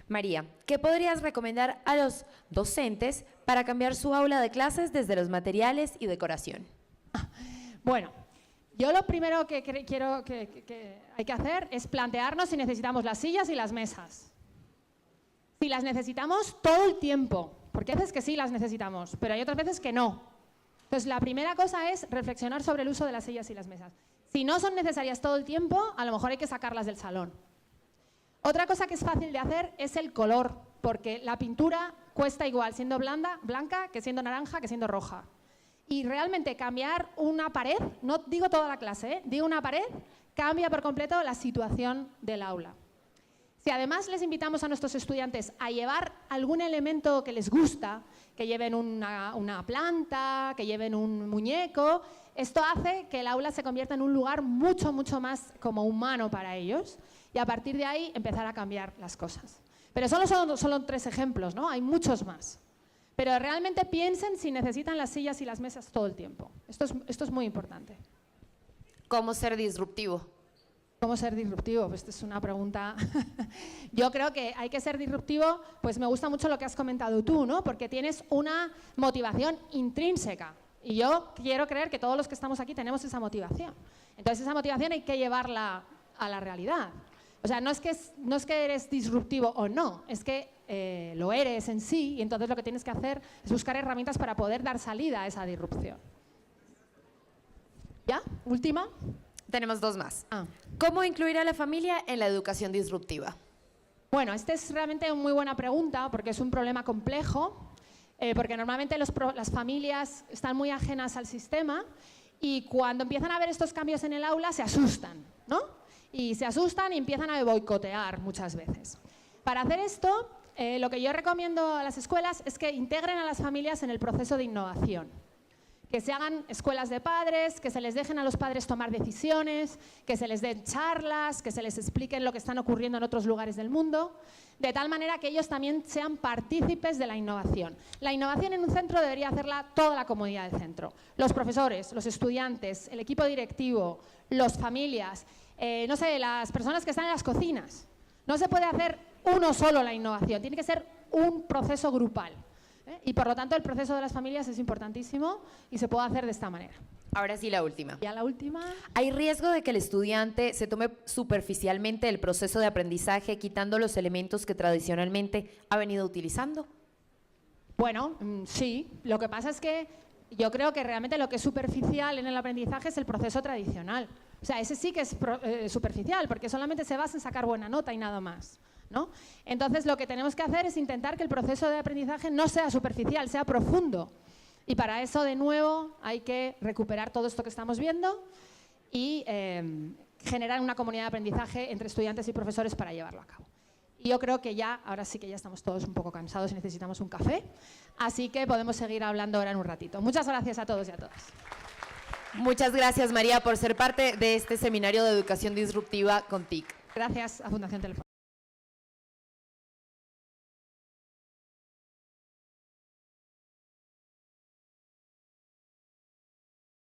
María, ¿qué podrías recomendar a los docentes para cambiar su aula de clases desde los materiales y decoración? Bueno, yo lo primero que quiero que hay que hacer es plantearnos si necesitamos las sillas y las mesas. Si las necesitamos todo el tiempo, porque hay veces que sí las necesitamos, pero hay otras veces que no. Entonces, la primera cosa es reflexionar sobre el uso de las sillas y las mesas. Si no son necesarias todo el tiempo, a lo mejor hay que sacarlas del salón. Otra cosa que es fácil de hacer es el color, porque la pintura cuesta igual siendo blanca que siendo naranja, que siendo roja. Y realmente cambiar una pared, no digo toda la clase, digo una pared, cambia por completo la situación del aula. Si además les invitamos a nuestros estudiantes a llevar algún elemento que les gusta, que lleven una planta, que lleven un muñeco, esto hace que el aula se convierta en un lugar mucho más como humano para ellos, y a partir de ahí empezar a cambiar las cosas. Pero solo 3 ejemplos, ¿no? Hay muchos más. Pero realmente piensen si necesitan las sillas y las mesas todo el tiempo. Esto es muy importante. ¿Cómo ser disruptivo? ¿Cómo ser disruptivo? Pues esta es una pregunta. Yo creo que hay que ser disruptivo, pues me gusta mucho lo que has comentado tú, ¿no? Porque tienes una motivación intrínseca. Y yo quiero creer que todos los que estamos aquí tenemos esa motivación. Entonces esa motivación hay que llevarla a la realidad. O sea, no es que eres disruptivo o no, es que lo eres en sí y entonces lo que tienes que hacer es buscar herramientas para poder dar salida a esa disrupción. ¿Ya? ¿Última? Tenemos 2 más. ¿Cómo incluir a la familia en la educación disruptiva? Bueno, esta es realmente una muy buena pregunta porque es un problema complejo, porque normalmente las familias están muy ajenas al sistema y cuando empiezan a ver estos cambios en el aula se asustan, ¿no? Y se asustan y empiezan a boicotear muchas veces. Para hacer esto, lo que yo recomiendo a las escuelas es que integren a las familias en el proceso de innovación. Que se hagan escuelas de padres, que se les dejen a los padres tomar decisiones, que se les den charlas, que se les expliquen lo que está ocurriendo en otros lugares del mundo, de tal manera que ellos también sean partícipes de la innovación. La innovación en un centro debería hacerla toda la comunidad del centro. Los profesores, los estudiantes, el equipo directivo, las familias, no sé, las personas que están en las cocinas. No se puede hacer uno solo la innovación, tiene que ser un proceso grupal. Y por lo tanto el proceso de las familias es importantísimo y se puede hacer de esta manera. Ahora sí, la última. Ya la última. ¿Hay riesgo de que el estudiante se tome superficialmente el proceso de aprendizaje, quitando los elementos que tradicionalmente ha venido utilizando? Bueno, sí. Lo que pasa es que yo creo que realmente lo que es superficial en el aprendizaje es el proceso tradicional. O sea, ese sí que es superficial, porque solamente se basa en sacar buena nota y nada más, ¿no? Entonces, lo que tenemos que hacer es intentar que el proceso de aprendizaje no sea superficial, sea profundo. Y para eso, de nuevo, hay que recuperar todo esto que estamos viendo y generar una comunidad de aprendizaje entre estudiantes y profesores para llevarlo a cabo. Y yo creo que ya, ahora sí que ya estamos todos un poco cansados y necesitamos un café, así que podemos seguir hablando ahora en un ratito. Muchas gracias a todos y a todas. Muchas gracias, María, por ser parte de este seminario de educación disruptiva con TIC. Gracias a Fundación Telefónica.